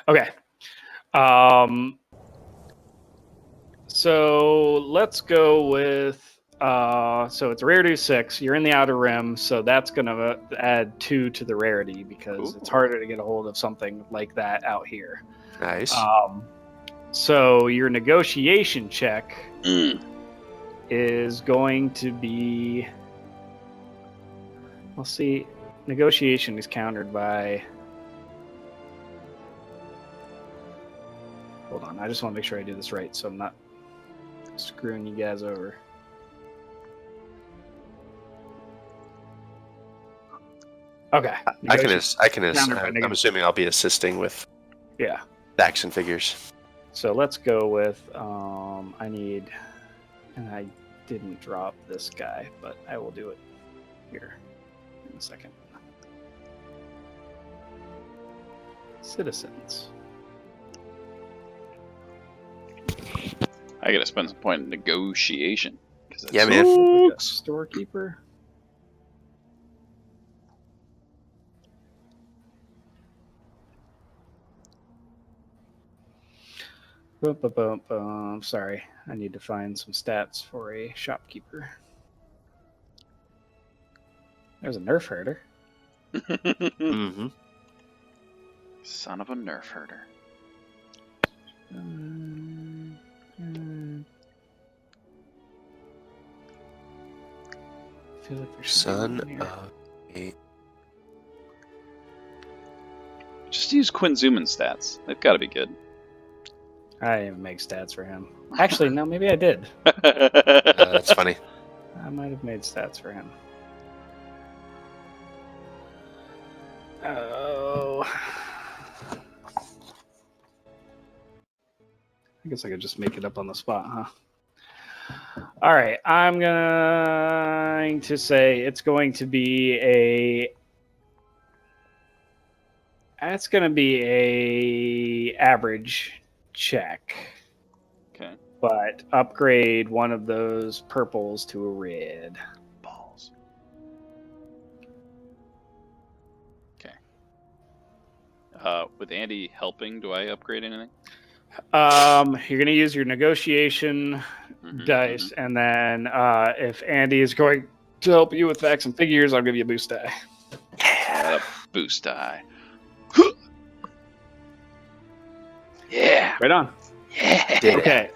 Okay. So let's go with so it's a rarity of 6. You're in the outer rim, so that's gonna add 2 to the rarity because it's harder to get a hold of something like that out here. Nice. So your negotiation check is going to be. We'll see. Negotiation is countered by. Hold on, I just want to make sure I do this right, so I'm not screwing you guys over. Okay. I can. I'm assuming I'll be assisting with. Yeah. Facts and figures. So let's go with. I need, and I didn't drop this guy, but I will do it here in a second. Citizens. I gotta spend some point in negotiation. Yeah, man. Like a storekeeper. Sorry, I need to find some stats for a shopkeeper. There's a nerf herder. Mm-hmm. Son of a nerf herder. I feel like there should be Son one here. of a... Just use Quinn Zuman stats. They've got to be good. I didn't even make stats for him. Actually, no, maybe I did. That's funny. I might have made stats for him. Oh. I guess I could just make it up on the spot, huh? All right, I'm going to say it's going to be a. That's going to be a average check, Okay. but upgrade one of those purples to a red. Balls. Okay. With Andy helping, do I upgrade anything? You're going to use your negotiation Mhm, dice, and then if Andy is going to help you with facts and figures, I'll give you a boost die. Yeah, a boost die. Yeah. Right on. Yeah. Did it. Okay.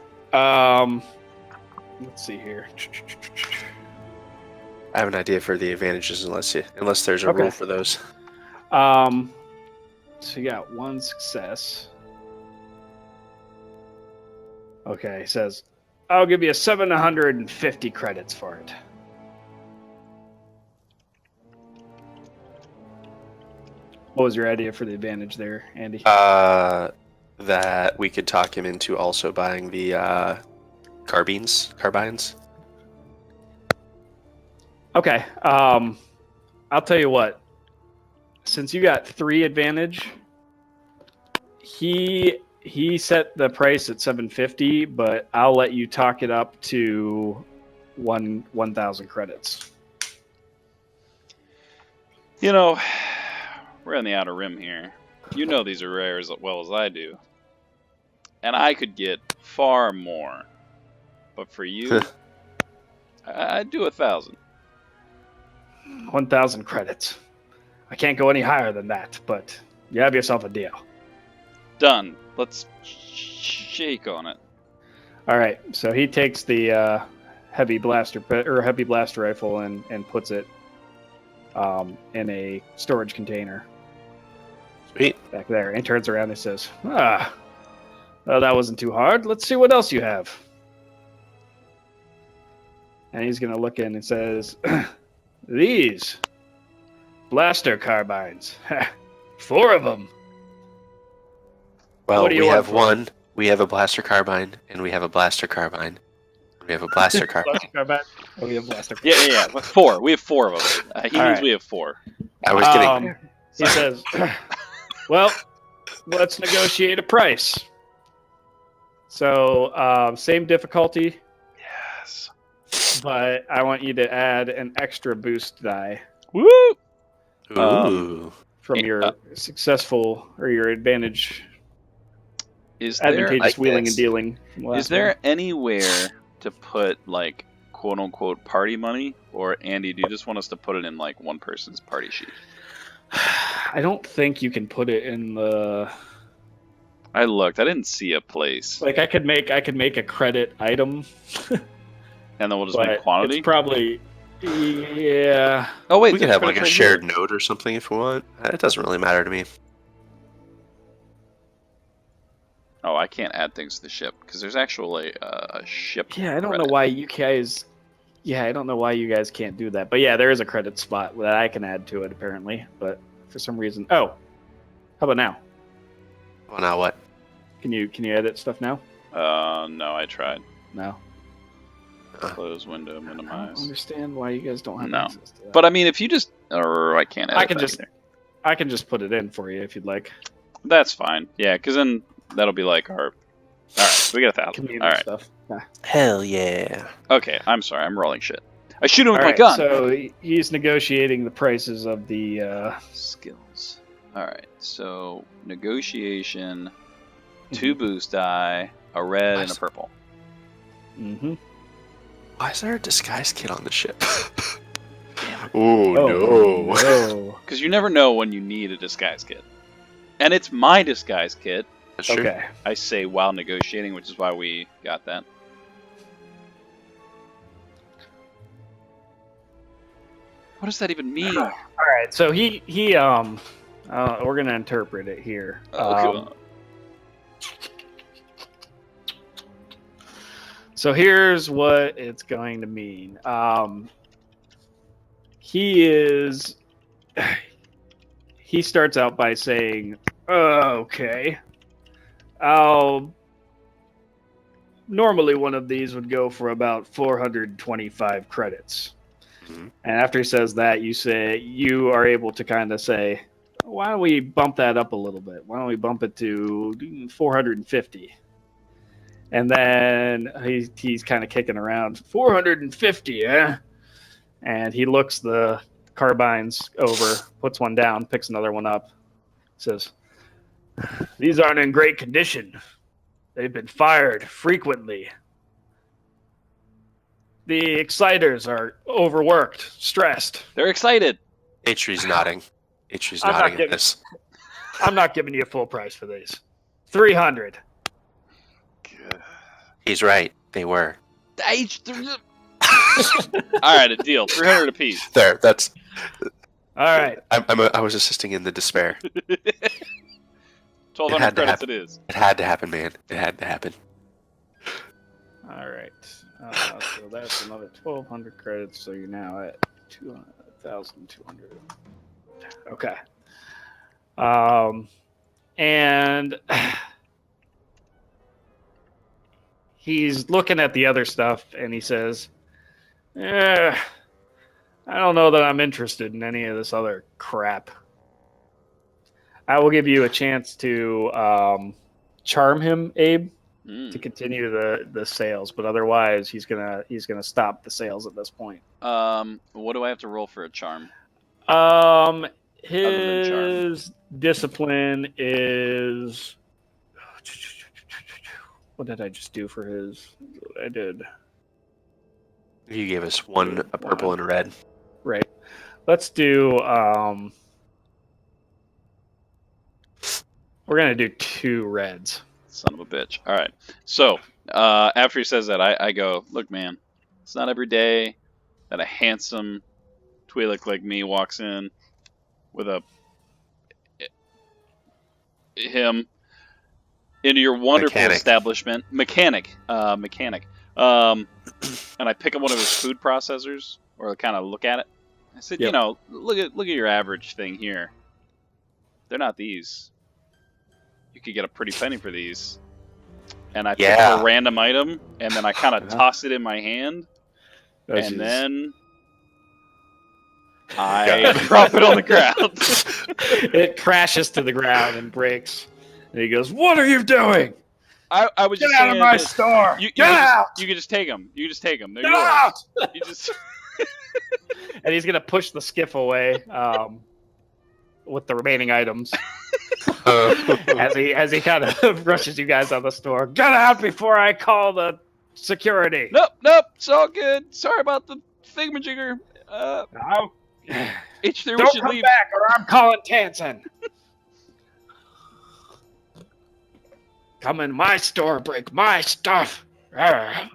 Let's see here. I have an idea for the advantages unless there's a Okay. rule for those. So you got one success. Okay, it says, I'll give you 750 credits for it. What was your idea for the advantage there, Andy? That we could talk him into also buying the carbines. Okay. I'll tell you what. Since you got 3 advantage, he set the price at 750, but I'll let you talk it up to 1,000 credits. You know, we're on the outer rim here. You know these are rare as well as I do. And I could get far more. But for you, I'd do 1,000. 1,000 credits. I can't go any higher than that, but you have yourself a deal. Done. Let's shake on it. All right, so he takes the heavy blaster rifle and puts it in a storage container Sweet. back there, and turns around and says, well, that wasn't too hard. Let's see what else you have. And he's going to look in and says, these blaster carbines. 4 of them. Well, What do you we want have for one. We have a blaster carbine, and we have a blaster carbine. We have a blaster carbine. Blaster carbine. Oh, we have blaster. Yeah. 4. We have 4 of them. He All means right. we have 4. I was getting there. He says, well, let's negotiate a price. So, same difficulty, Yes. but I want you to add an extra boost die Woo! Ooh. from your successful or your advantageous like wheeling this. and dealing. from last Is there anywhere to put, like, quote-unquote party money? Or, Andy, do you just want us to put it in, like, one person's party sheet? one? I don't think you can put it in the. I looked. I didn't see a place. Like I could make a credit item, And then we'll just but make quantity? it's probably yeah. Oh, wait. We could there's have like a credits right shared here. note or something if we want. It doesn't really matter to me. Oh, I can't add things to the ship. Because there's actually a ship Yeah, I don't credit. know why you guys. Yeah, I don't know why you guys can't do that. But yeah, there is a credit spot that I can add to it apparently. But for some reason, oh, how about now? Well, now what? Can you edit stuff now? No, I tried. No. Close window, I don't minimize. understand why you guys don't have No. access to that. But I mean, if you just, or I can't. I edit can that just either. I can just put it in for you if you'd like. That's fine. Yeah, because then that'll be like our. All right, so we got 1,000. Community All right. stuff. Yeah. Hell yeah. Okay, I'm sorry. I'm rolling shit. I shoot him with All my right, gun. so he's negotiating the prices of the. Skills. All right, so negotiation, 2 boost die, a red and a purple. Mm-hmm. Why is there a disguise kit on the ship? Oh, no. no. Because you never know when you need a disguise kit. And it's my disguise kit. That's true. Okay. I say while negotiating, which is why we got that. What does that even mean? All right. So we're gonna interpret it here. Oh, cool. So here's what it's going to mean. He starts out by saying, "Okay, normally one of these would go for about 425 credits." Mhm. And after he says that, you are able to kind of say, "Why don't we bump that up a little bit? Why don't we bump it to 450?" And then he's kind of kicking around, 450, eh? And he looks the carbines over, puts one down, picks another one up, says, "These aren't in great condition. They've been fired frequently. The exciters are overworked, stressed. They're excited. H3's nodding. H3's I'm not nodding at getting- this. I'm not giving you full price for these. 300. He's right. They were. All right, a deal. 300 apiece. There. That's. All right. I was assisting in the despair. 1,200 had to credits happen. it is. It had to happen, man. It had to happen. All right. So that's another 1,200 credits. So you're now at 1,200. Okay. And he's looking at the other stuff, and he says, "I don't know that I'm interested in any of this other crap. I will give you a chance to charm him, Abe, to continue the sales, but otherwise he's gonna stop the sales at this point." What do I have to roll for a charm? His discipline is. What did I just do for his? I did. You gave us one, a purple and a red. Right. Let's do. We're gonna do 2 reds. Son of a bitch. All right. So after he says that, I go, "Look, man, it's not every day that a handsome Twi'lek like me walks in with him into your wonderful Mechanic. establishment, mechanic, and I pick up one of his food processors, or kind of look at it. I said, Yep. you know, look at your average thing here. They're not these. You could get a pretty penny for these." And I pick up a random item, and then I kind of toss it in my hand, and then I drop it on the ground. It crashes to the ground and breaks. And he goes, "What are you doing? I was Get just out of saying my that store! You Get out! You can just take them. You can just take them. They're Get yours. out!" You just And he's gonna push the skiff away with the remaining items as he kind of rushes you guys out the store. "Get out before I call the security." nope. It's all good. Sorry about the thingamajigger. No. H3, we Don't should come leave. back, or I'm calling Tansen. Come in my store, break my stuff. And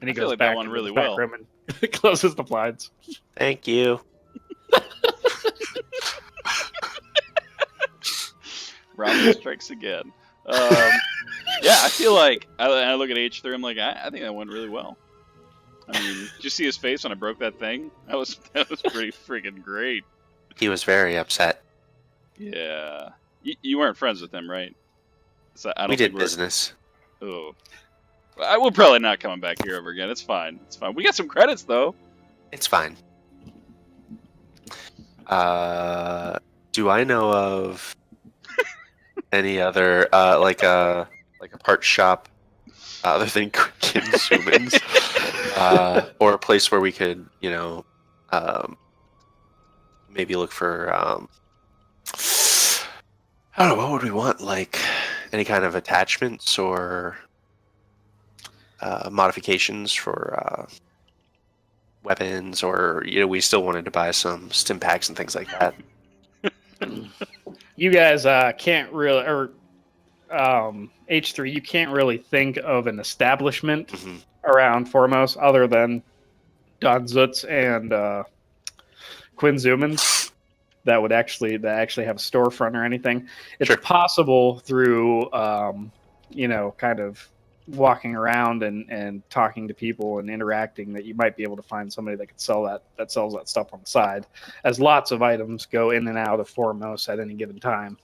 he I feel goes like that back went into really the back well. room and closes the blinds. Thank you. Round strikes again. Yeah, I feel like I look at H3. I'm like, I think that went really well. I mean, did you see his face when I broke that thing? That was pretty freaking great. He was very upset. Yeah, you weren't friends with him, right? So I don't We think did business. Oh, I will probably not coming back here ever again. It's fine. It's fine. We got some credits though. It's fine. Do I know of any other like a part shop other than Kim Sumans, or a place where we could, maybe look for I don't know, what would we want? Like any kind of attachments or modifications for weapons, or we still wanted to buy some stim packs and things like that. You guys can't really, or H3, you can't really think of an establishment Hmm. around Foremost other than Don Zutz and Quinn Zumans that actually have a storefront or anything. It's Sure. possible through kind of walking around and talking to people and interacting that you might be able to find somebody that could sell that sells that stuff on the side, as lots of items go in and out of Foremost at any given time.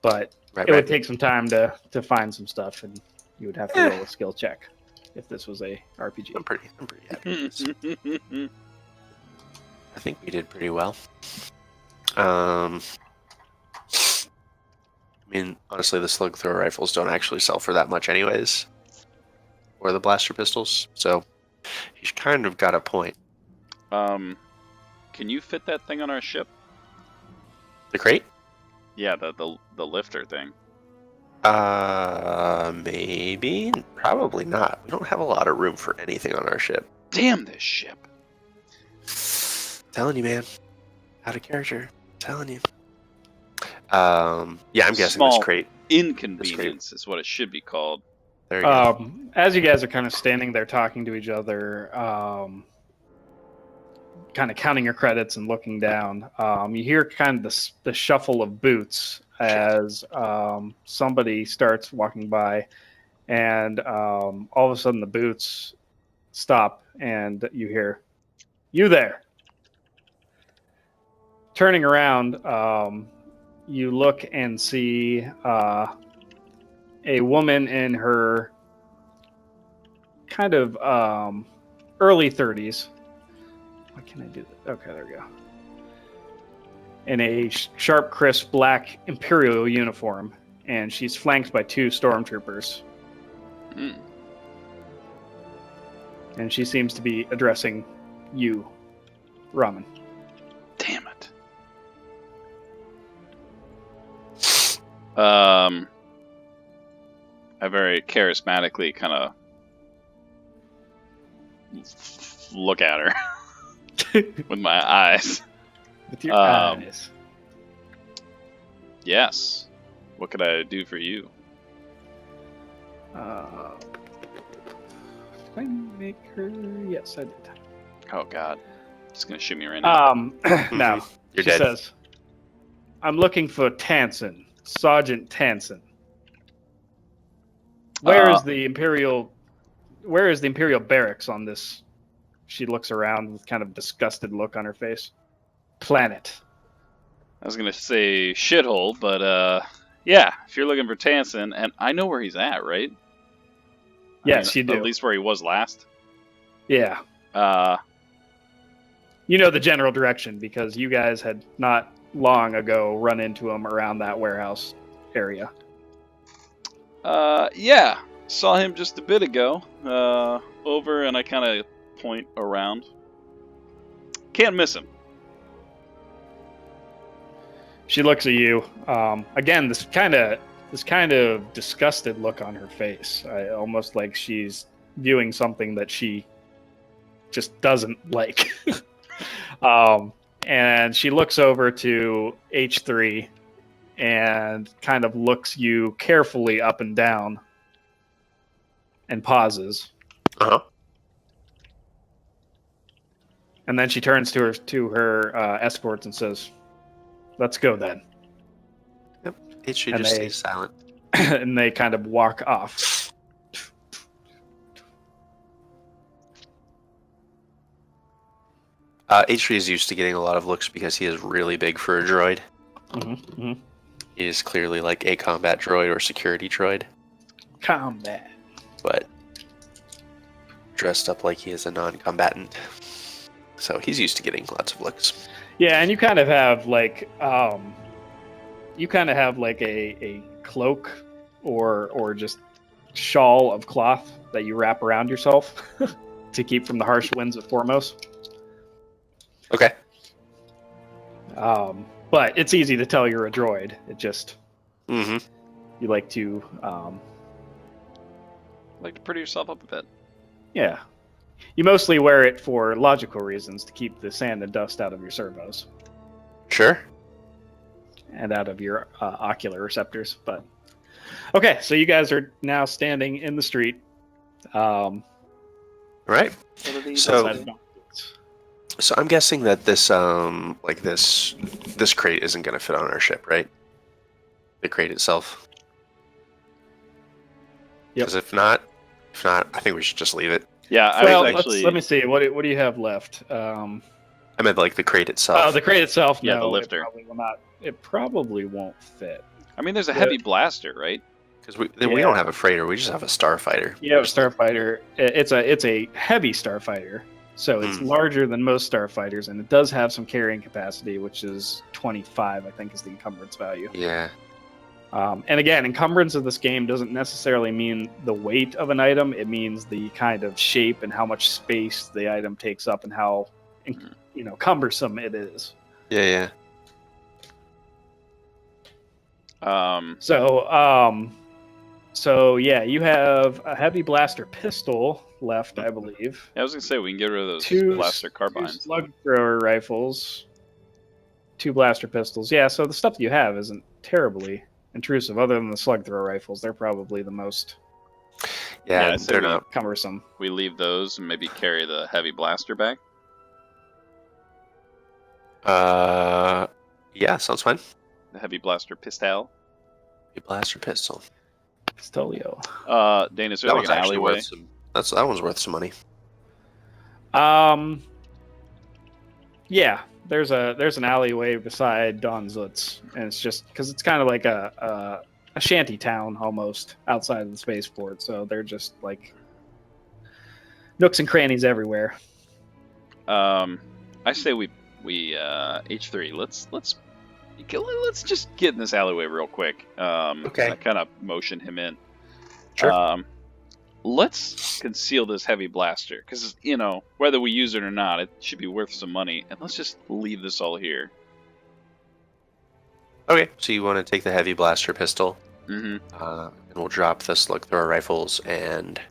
But Right, it would right. take some time to find some stuff, and you would have to roll a skill check if this was a RPG. I'm pretty happy with this. I think we did pretty well. I mean, honestly, the slug thrower rifles don't actually sell for that much anyways. Or the blaster pistols, so he's kind of got a point. Can you fit that thing on our ship? The crate? Yeah, the lifter thing. Maybe? Probably not. We don't have a lot of room for anything on our ship. Damn this ship. Telling you, man. Out of character. Telling you. Yeah, I'm guessing Small this crate. inconvenience is what it should be called. There you go. As you guys are kind of standing there talking to each other, kind of counting your credits and looking down, you hear kind of the shuffle of boots as somebody starts walking by, and all of a sudden the boots stop, and you hear, "You there!" Turning around, you look and see a woman in her kind of early 30s. What can I do? Okay, there we go. In a sharp, crisp black Imperial uniform, and she's flanked by 2 stormtroopers. Mm. And she seems to be addressing you, Ramen. Damn it. I very charismatically kind of look at her with my eyes. With your eyes. Yes. What could I do for you? Did I make her? Yes, I did. Oh God, she's gonna shoot me right now. No. You're She dead. says, "I'm looking for Tansen, Sergeant Tansen. Where is the Imperial barracks on this?" She looks around with kind of disgusted look on her face. "Planet." I was gonna say shithole, but yeah, if you're looking for Tansen, and I know where he's at, right? Yes, you do. At least where he was last. Yeah. Uh, You know the general direction because you guys had not long ago run into him around that warehouse area. yeah, saw him just a bit ago. Over, and I kind of point around. Can't miss him. She looks at you. Again, this kind of disgusted look on her face, almost like she's viewing something that she just doesn't like. And she looks over to H3 and kind of looks you carefully up and down and pauses. Uh-huh. And then she turns to her escorts and says, "Let's go then." Yep. It should And just they- stay silent. And they kind of walk off. H3 is used to getting a lot of looks because he is really big for a droid. Mm-hmm. He is clearly like a combat droid or security droid, Combat. but dressed up like he is a non-combatant. So he's used to getting lots of looks. Yeah, and you kind of have like a cloak or just shawl of cloth that you wrap around yourself to keep from the harsh winds of Foremost. Okay. But it's easy to tell you're a droid. It just Mm-hmm. you like to Like to pretty yourself up a bit. yeah. You mostly wear it for logical reasons to keep the sand and dust out of your servos Sure. and out of your ocular receptors. But Okay, so you guys are now standing in the street. Right. So, outside of Donald's. so I'm guessing that this this crate isn't going to fit on our ship, right? The crate itself. Yep. Because if not, I think we should just leave it. Yeah, I Well, was actually. let me see. What do you have left? I meant like the crate itself. Oh, the crate itself. Yeah, no, the lifter. It probably will not. It probably won't fit. I mean, there's a heavy blaster, right? Because we don't have a freighter, we just have a starfighter. You have a starfighter. It's a heavy starfighter, so it's larger than most starfighters, and it does have some carrying capacity, which is 25, I think, is the encumbrance value. Yeah. And again, encumbrance of this game doesn't necessarily mean the weight of an item. It means the kind of shape and how much space the item takes up and how cumbersome it is. Yeah. So yeah, you have a heavy blaster pistol left, I believe. I was gonna say we can get rid of those blaster carbines. 2 slug thrower rifles, 2 blaster pistols. Yeah, so the stuff that you have isn't terribly intrusive, other than the slug thrower rifles. They're probably the most Yeah, they're not cumbersome. We leave those and maybe carry the heavy blaster back. Yeah, sounds fine. The heavy blaster pistol. A blaster pistol. Pistolio. Dana, is there That like one's an actually alleyway? worth some. That one's worth some money. Yeah, there's an alleyway beside Don Zutz, and it's just because it's kind of like a shanty town almost outside of the spaceport, so they're just like nooks and crannies everywhere. I say we H3. Let's just get in this alleyway real quick. Okay. I kind of motion him in. Sure. Let's conceal this heavy blaster because whether we use it or not, it should be worth some money. And let's just leave this all here. Okay, so you want to take the heavy blaster pistol, Mm-hmm. and we'll drop the slug thrower rifles and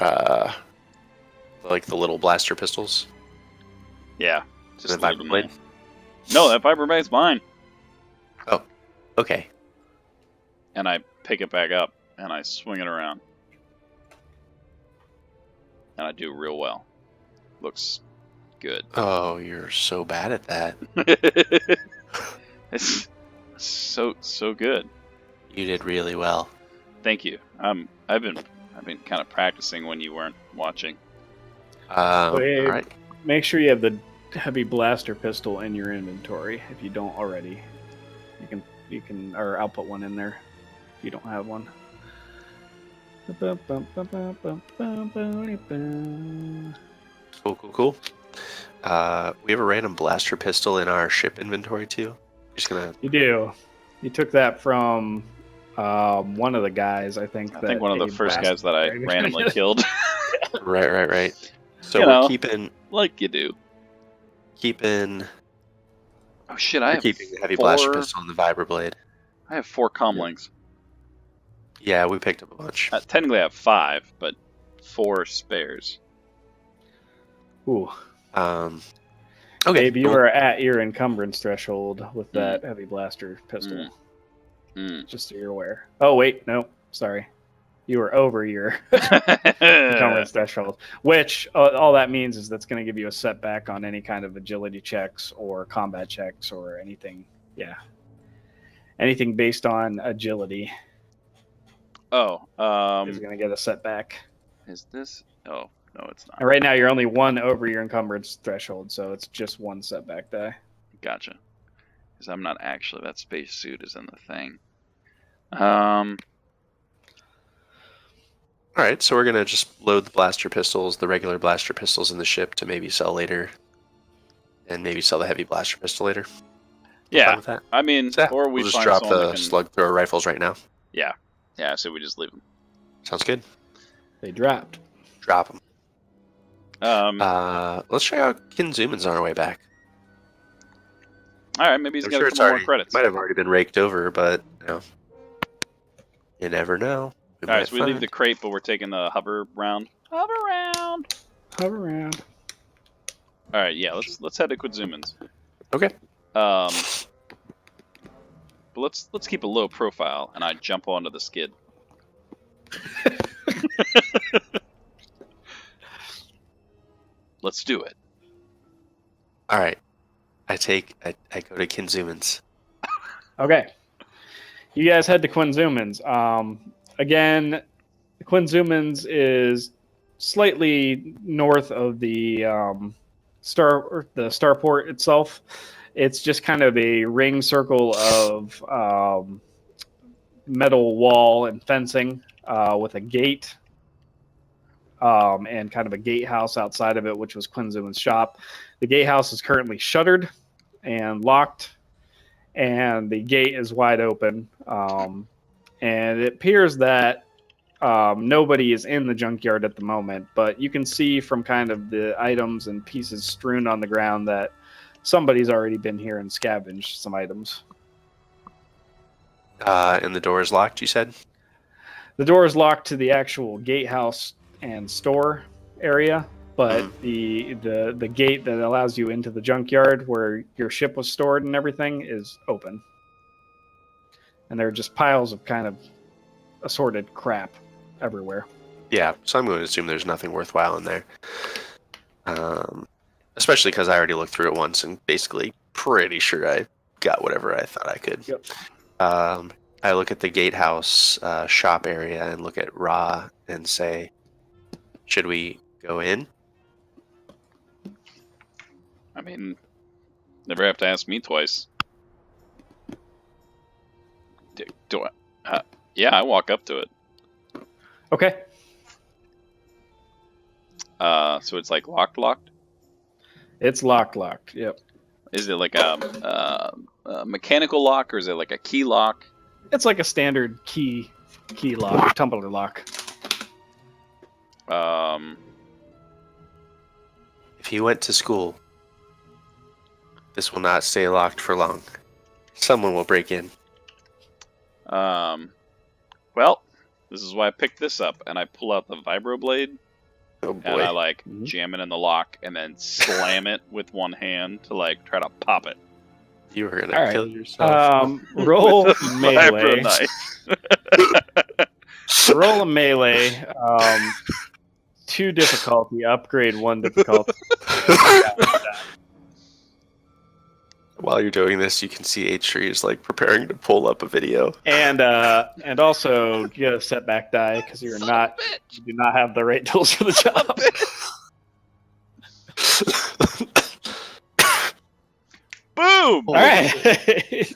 like the little blaster pistols. Yeah. Just Just the leave vibra them blade. there. No, that vibra blade's mine. Oh, okay. And I pick it back up and I swing it around. And I do real well. Looks good. Oh, you're so bad at that. It's so good. You did really well. Thank you. I've been kind of practicing when you weren't watching. Wait. All right. Make sure you have the heavy blaster pistol in your inventory if you don't already. You can or I'll put one in there if you don't have one. Cool. We have a random blaster pistol in our ship inventory too. Just gonna. You do. You took that from one of the guys, I think. I think one of the first guys that I randomly killed. Right. So You we're know. keeping. Like you do. Oh shit! I have Keeping the heavy 4 blaster pistol and the vibra blade. I have 4 comlinks. Yeah, we picked up a bunch. Technically, I have 5, but 4 spares. Ooh. Okay. Dave, you cool. are at your encumbrance threshold with that heavy blaster pistol. Just so you're aware. Oh wait, no, sorry. You are over your encumbrance threshold, which all that means is that's going to give you a setback on any kind of agility checks or combat checks or anything. Yeah, anything based on agility Oh, is going to get a setback. is this? Oh, no, it's not. And right now, you're only 1 over your encumbrance threshold, so it's just 1 setback die. Gotcha. Because I'm not actually. That spacesuit is in the thing. All right, so we're gonna just load the blaster pistols, the regular blaster pistols, in the ship to maybe sell later, and maybe sell the heavy blaster pistol later. Yeah, Fine with that? I mean, So, or we we'll just find drop someone the that can. slug thrower rifles right now. Yeah, so we just leave them. Sounds good. They dropped. Drop them. All Let's check out Kinzuman's on our way back. right, maybe he's I'm got sure a it's couple more already credits. might have already been raked over, but you never know. All right, so we leave the crate, but we're taking the hover round. Hover round. Hover around. All right, yeah, let's head to Quidzuman's. Okay. let's keep a low profile, and I jump onto the skid. Let's do it. All right. I go to Kinzuman's. Okay. You guys head to Quinzuman's. Again, Quinzuman's is slightly north of the starport itself. It's just kind of a ring circle of metal wall and fencing with a gate and kind of a gatehouse outside of it, which was Quinzuman's shop. The gatehouse is currently shuttered and locked, and the gate is wide open. And it appears that nobody is in the junkyard at the moment, but you can see from kind of the items and pieces strewn on the ground that somebody's already been here and scavenged some items. And the door is locked, you said? The door is locked to the actual gatehouse and store area, but the gate that allows you into the junkyard where your ship was stored and everything is open. And there are just piles of kind of assorted crap everywhere. Yeah, so I'm going to assume there's nothing worthwhile in there. Especially because I already looked through it once and basically pretty sure I got whatever I thought I could. Yep. I look at the gatehouse shop area and look at Ra and say, should we go in? I mean, never have to ask me twice. Do I? Yeah, I walk up to it. Okay. So it's like locked. It's locked. Yep. Is it like a mechanical lock, or is it like a key lock? It's like a standard key lock, tumbler lock. If you went to school, this will not stay locked for long. Someone will break in. Well, this is why I picked this up, and I pull out the vibroblade, Oh boy. and I jam it in the lock, and then slam it with one hand to try to pop it. You were gonna kill yourself. Roll With a melee. vibro knife. Roll a melee. 2 difficulty. Upgrade 1 difficulty. While you're doing this, you can see H3 is preparing to pull up a video. And also get a setback die because you do not have the right tools for the job. Boom! All right.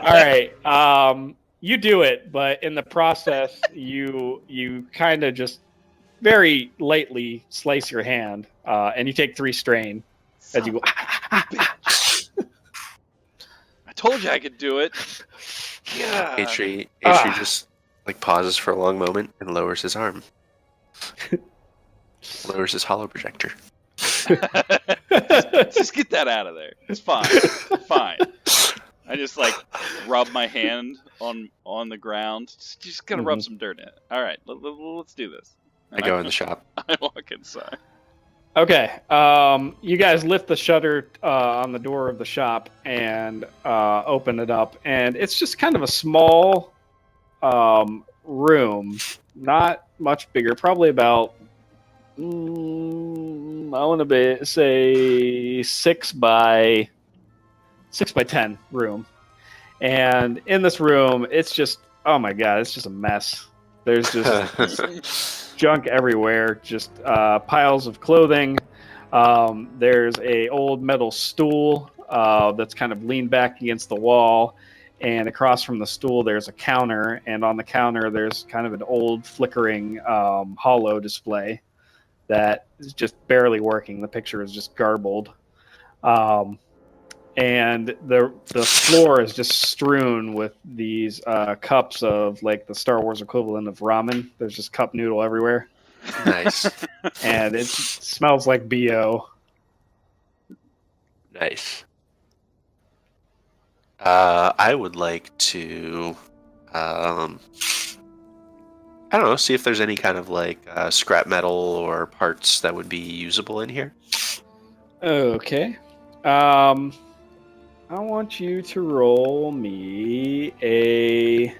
All right. You do it, but in the process, you kind of just very lightly slice your hand, and you take 3 strain as you go. I told you I could do it. Yeah. H3 just pauses for a long moment and lowers his arm. Lowers his hollow projector. Just get that out of there. It's fine. Fine. I just rub my hand on the ground. Just gonna rub some dirt in it. All right, let's do this. I go in the shop. I walk inside. Okay. You guys lift the shutter on the door of the shop and open it up, and it's just kind of a small room, not much bigger, probably about I want to say 6 by 10 room. And in this room, it's just, oh my god, it's just a mess. There's just junk everywhere, just piles of clothing. There's a old metal stool that's kind of leaned back against the wall, and across from the stool there's a counter, and on the counter there's kind of an old flickering holo display that is just barely working. The picture is just garbled. And the floor is just strewn with these cups of the Star Wars equivalent of ramen. There's just cup noodle everywhere. Nice. And it smells like BO. Nice. I would like to, I don't know, see if there's any kind of scrap metal or parts that would be usable in here. Okay. I want you to roll me a.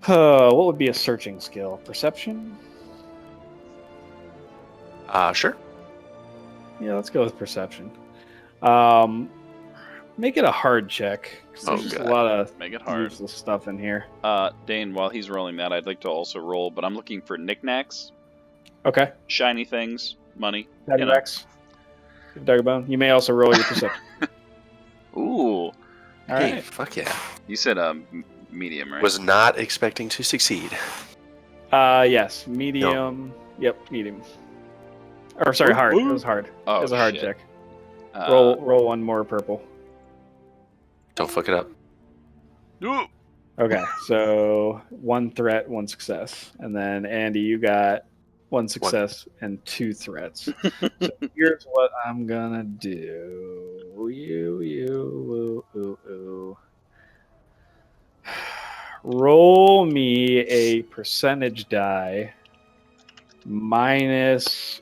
What would be a searching skill? Perception? Sure. Yeah, let's go with perception. Make it a hard check. 'Cause there's just a God. lot of Make it hard. useless stuff in here. Dane, while he's rolling that, I'd like to also roll, but I'm looking for knickknacks, Okay. shiny things, money. Daddy Rex. Dagobone. You may also roll your perception. Ooh. All Hey, right. fuck yeah. You said medium, right? Was not expecting to succeed. Yes. Medium. Yep. Medium. Or sorry, hard. It was hard. Oh, It was a hard shit. check. Roll one more purple. Don't fuck it up. Ooh. Okay, so one threat, one success, and then Andy, you got one success and 2 threats. So here's what I'm gonna do. Roll me a percentage die minus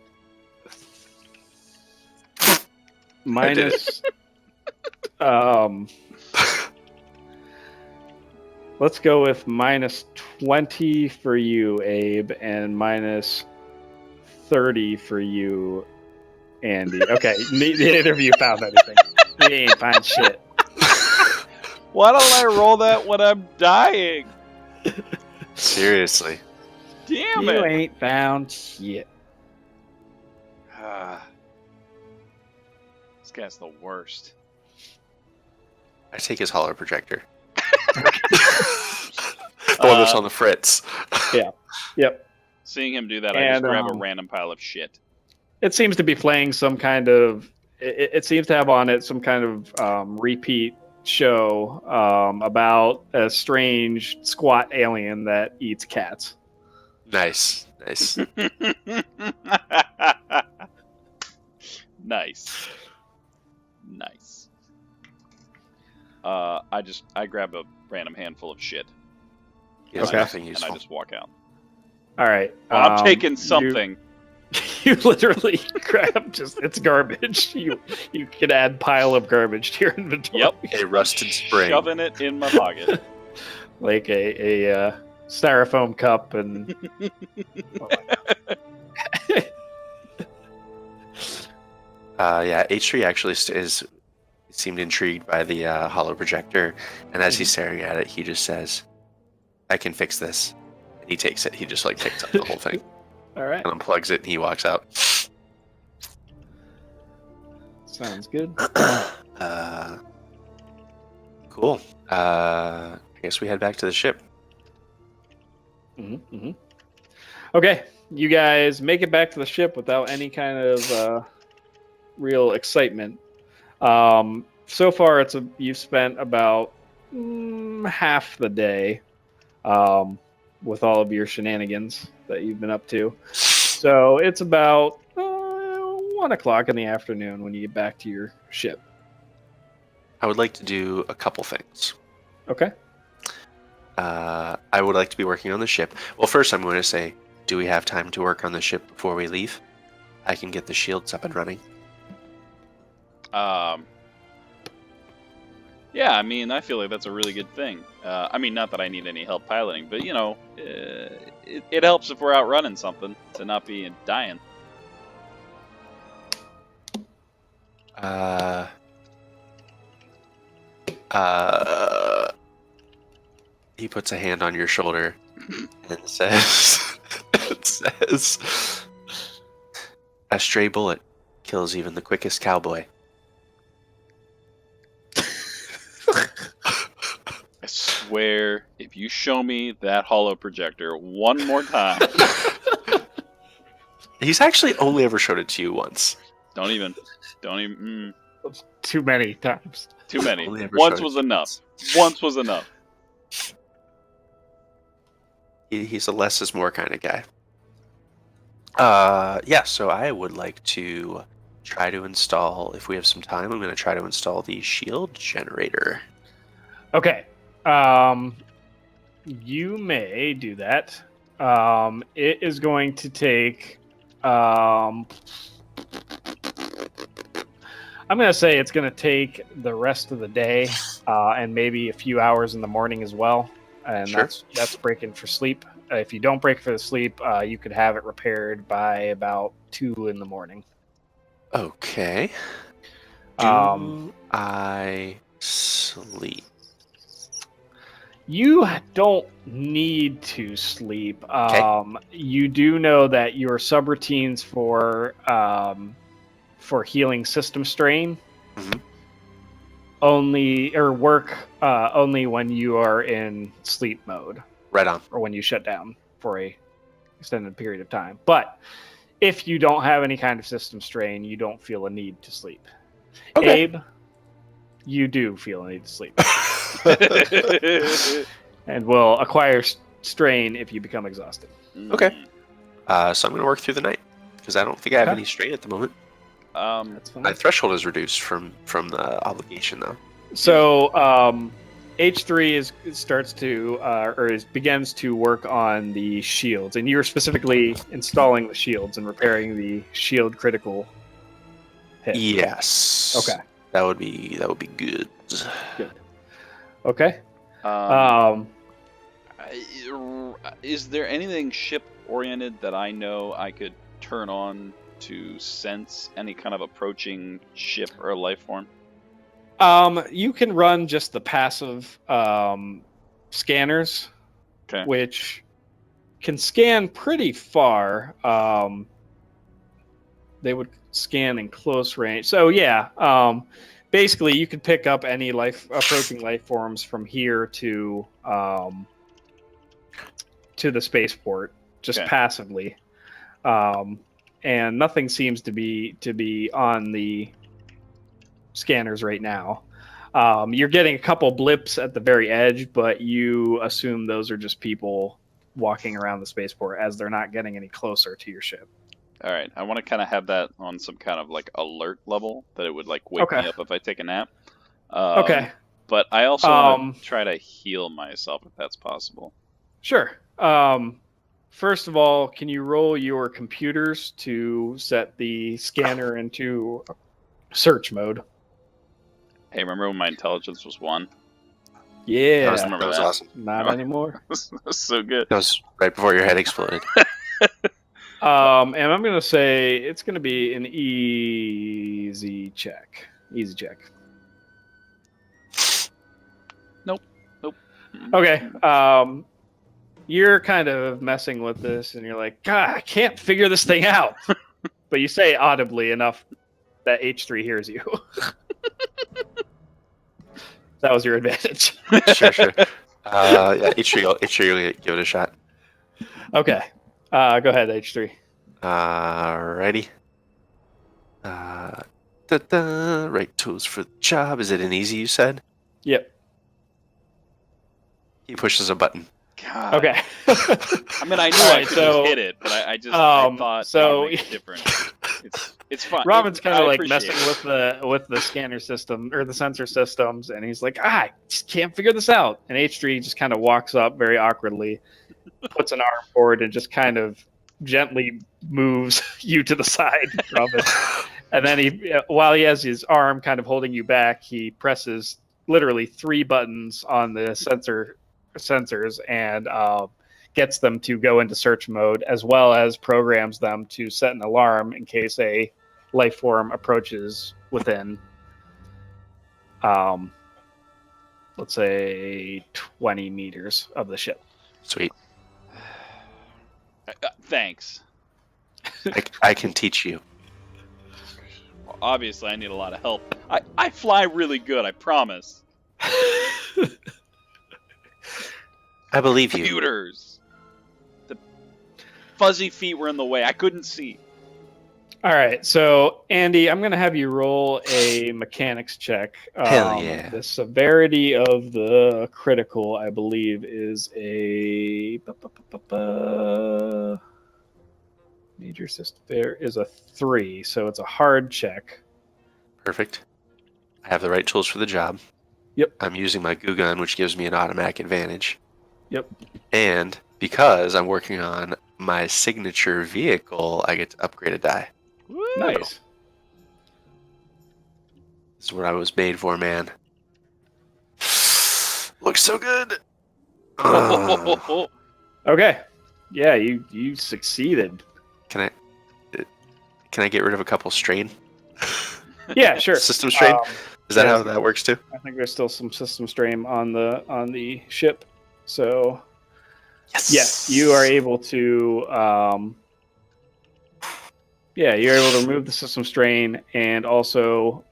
let's go with minus 20 for you, Abe, and minus 30 for you, Andy. Okay, neither of you found anything. You ain't find shit. Why don't I roll that when I'm dying? Seriously. Damn You it! ain't found shit. This guy's the worst. I take his hollow projector. The one that's on the fritz. Yep. Seeing him do that, I just And, grab a random pile of shit. It seems to be playing some kind of. It seems to have on it some kind of repeat show about a strange squat alien that eats cats. Nice. Nice. I grab a random handful of shit. He has Okay. nothing And useful. I just walk out. All right. I'm taking something. You literally grab it's garbage. You can add pile of garbage to your inventory. Yep. A rusted spring. Shoving it in my pocket. Like a styrofoam cup and. Yeah, H3 actually seemed intrigued by the hollow projector, and as he's staring at it, he just says, "I can fix this." And he takes it. He just picks up the whole thing All right. and unplugs it, and he walks out. Sounds good. Cool. I guess we head back to the ship. Mm-hmm. Okay, you guys make it back to the ship without any kind of real excitement. So far, you've spent about half the day with all of your shenanigans that you've been up to. So it's about 1 o'clock in the afternoon when you get back to your ship. I would like to do a couple things. Okay. I would like to be working on the ship. Well, first I'm going to say, do we have time to work on the ship before we leave? I can get the shields up and running. Yeah, I mean, I feel like that's a really good thing. I mean, not that I need any help piloting, but, it helps if we're out running something to not be dying. He puts a hand on your shoulder and says, "A stray bullet kills even the quickest cowboy." I swear, if you show me that hollow projector one more time... He's actually only ever showed it to you once. Don't even. Too many times. Too many. Only ever Once showed was it enough. Once was enough. He's a less is more kind of guy. Yeah, so I would like to try to install, if we have some time, I'm going to try to install the shield generator. Okay. You may do that. It is going to take. I'm going to say it's going to take the rest of the day and maybe a few hours in the morning as well. And Sure. that's breaking for sleep. If you don't break for the sleep, you could have it repaired by about 2 in the morning. Okay. Do I sleep? You don't need to sleep. Okay. You do know that your subroutines for healing system strain Mhm. work only when you are in sleep mode Right on. or when you shut down for a extended period of time. But if you don't have any kind of system strain, you don't feel a need to sleep. Okay. Abe, you do feel a need to sleep and will acquire strain if you become exhausted. Okay. So I'm going to work through the night because I don't think I have Okay. any strain at the moment. That's fine. My threshold is reduced from the obligation, though. So H3 begins to work on the shields, and you're specifically installing the shields and repairing the shield critical hit. Yes. Okay. That would be good. Good. Okay. Is there anything ship oriented that I know I could turn on to sense any kind of approaching ship or life form? You can run just the passive scanners, Okay. which can scan pretty far. They would scan in close range. So yeah, basically you could pick up any approaching life forms from here to the spaceport just Okay. passively, and nothing seems to be on the scanners right now. You're getting a couple blips at the very edge, but you assume those are just people walking around the spaceport as they're not getting any closer to your ship. All right. I want to kind of have that on some kind of like alert level that it would like wake me up if I take a nap. Okay. But I also want to try to heal myself if that's possible. Sure. First of all, can you roll your computers to set the scanner into search mode? Hey, remember when my intelligence was 1? Yeah. That was awesome. Not anymore. That's so good. That was right before your head exploded. And I'm going to say it's going to be an easy check. Easy check. Nope. Okay. You're kind of messing with this, and you're like, God, I can't figure this thing out. But you say audibly enough that H3 hears you. That was your advantage. Sure. Yeah, H3, give it a shot. Okay. Go ahead, H3. Alrighty. Right tools for the job. Is it an easy, you said? Yep. He pushes a button. God. Okay. I mean, I knew I could just hit it, but I thought so it would make a difference. It's fine. Robin's kind of like appreciate messing with the scanner system or the sensor systems, and he's like, I just can't figure this out. And H3 just kind of walks up very awkwardly, puts an arm forward, and just kind of gently moves you to the side, Robin. And then while he has his arm kind of holding you back, he presses literally 3 buttons on the sensors and gets them to go into search mode, as well as programs them to set an alarm in case a life form approaches within, let's say, 20 meters of the ship. Sweet. Thanks. I can teach you. Well, obviously, I need a lot of help. I fly really good, I promise. I believe you. Computers. The fuzzy feet were in the way. I couldn't see. All right, so Andy, I'm going to have you roll a mechanics check. Hell yeah. The severity of the critical, I believe, is a major system. There is a 3, so it's a hard check. Perfect. I have the right tools for the job. Yep. I'm using my goo gun, which gives me an automatic advantage. Yep. And because I'm working on my signature vehicle, I get to upgrade a die. Woo! Nice. is what I was made for, man. Looks so good. Okay. Yeah, you succeeded. Can I get rid of a couple strain? Yeah, sure. System strain? Is that how that works too? I think there's still some system strain on the ship. So yes, you are able to you're able to remove the system strain and also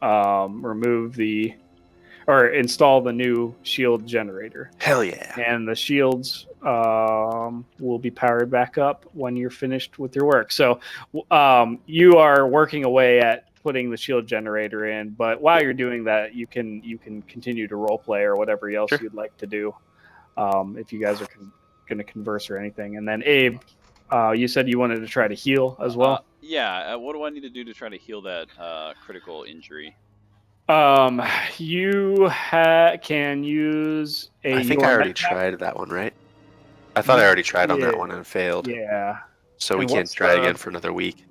install the new shield generator. Hell yeah. And the shields will be powered back up when you're finished with your work. So you are working away at putting the shield generator in, but while you're doing that, you can continue to role play or whatever else you'd like to do. If you guys are going to converse or anything. And then Abe, you said you wanted to try to heal as well. What do I need to do to try to heal that critical injury? You can use a. I think I already tried that one, right? I thought I already tried on that one and failed. Yeah. So we can't try again for another week.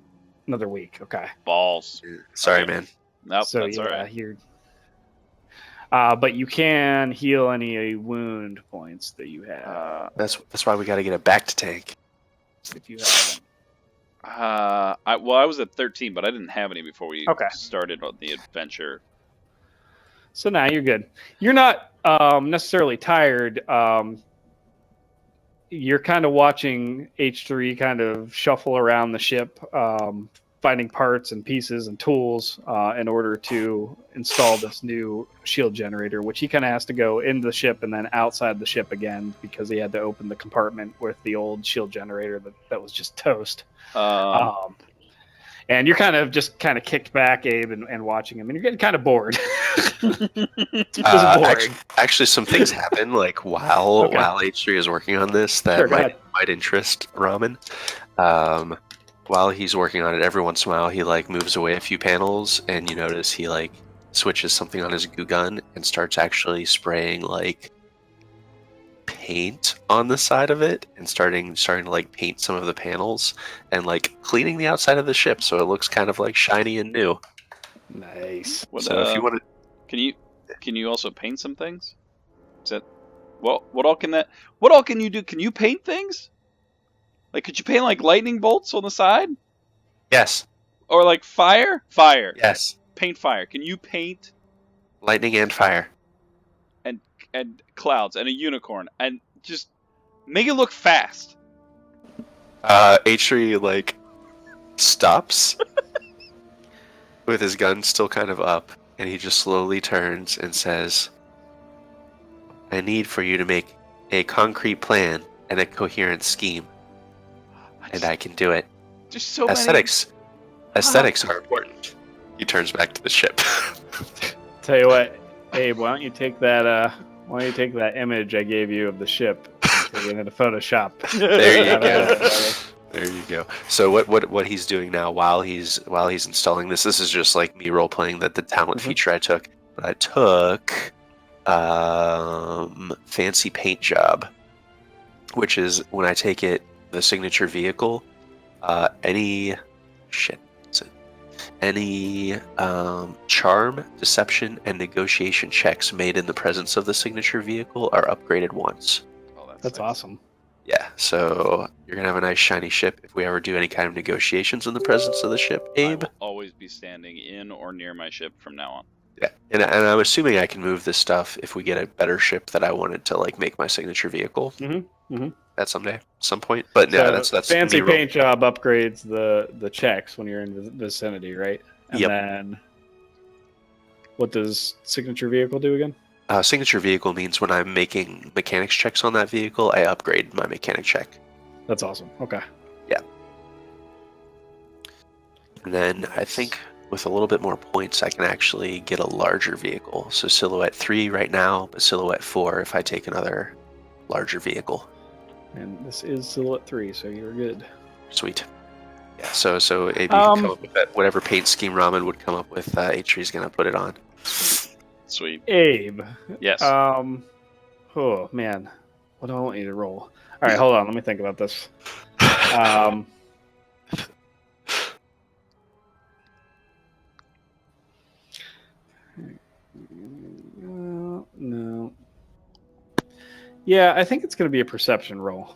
Another week, okay. Balls. Sorry, man. Nope, so that's all right. You're. But you can heal any wound points that you have. That's why we got to get it back to tank. If you have them. I was at 13, but I didn't have any before we started on the adventure. So now you're good. You're not necessarily tired. You're kind of watching H3 kind of shuffle around the ship, finding parts and pieces and tools in order to install this new shield generator, which he kind of has to go into the ship and then outside the ship again because he had to open the compartment with the old shield generator that was just toast. And you're kind of kicked back, Abe, and watching him, and you're getting kind of bored. Actually, some things happen like while H3 is working on this that might interest Ramen. While he's working on it, every once in a while he moves away a few panels, and you notice he switches something on his goo gun and starts actually spraying paint on the side of it and starting to paint some of the panels and cleaning the outside of the ship so it looks kind of shiny and new. Nice. So if you want to, can you also paint some things? Is that what all can you do? Can you paint things? Could you paint lightning bolts on the side? Yes. Or fire? Fire. Yes. Paint fire. Can you paint lightning and fire? And clouds and a unicorn and just make it look fast. H3 stops with his gun still kind of up, and he just slowly turns and says, "I need for you to make a concrete plan and a coherent scheme, and I can do it. Just so Aesthetics are important." He turns back to the ship. Tell you what, Abe, why don't you take that image I gave you of the ship and take it into Photoshop? There you go. There you go. So what he's doing now while he's installing this is just me role playing the talent feature I took. But I took fancy paint job, which is when I take it the signature vehicle, any charm, deception, and negotiation checks made in the presence of the signature vehicle are upgraded once. Oh, that's nice. Awesome. Yeah, so you're going to have a nice shiny ship if we ever do any kind of negotiations in the presence of the ship, Abe. I will always be standing in or near my ship from now on. Yeah, and I'm assuming I can move this stuff if we get a better ship that I wanted to make my signature vehicle at some point. But yeah, that's fancy paint job upgrades the checks when you're in the vicinity, right? And then what does signature vehicle do again? Signature vehicle means when I'm making mechanics checks on that vehicle, I upgrade my mechanic check. That's awesome. Okay. Yeah. And then I think with a little bit more points, I can actually get a larger vehicle. So Silhouette 3 right now, but Silhouette 4 if I take another larger vehicle. And this is Silhouette 3, so you're good. Sweet. Yeah, so Abe, you can come up with that. Whatever paint scheme Ramen would come up with, H3's going to put it on. Sweet. Abe. Yes. Oh, man. What do I want you to roll? All right, hold on. Let me think about this. Yeah, I think it's going to be a perception roll.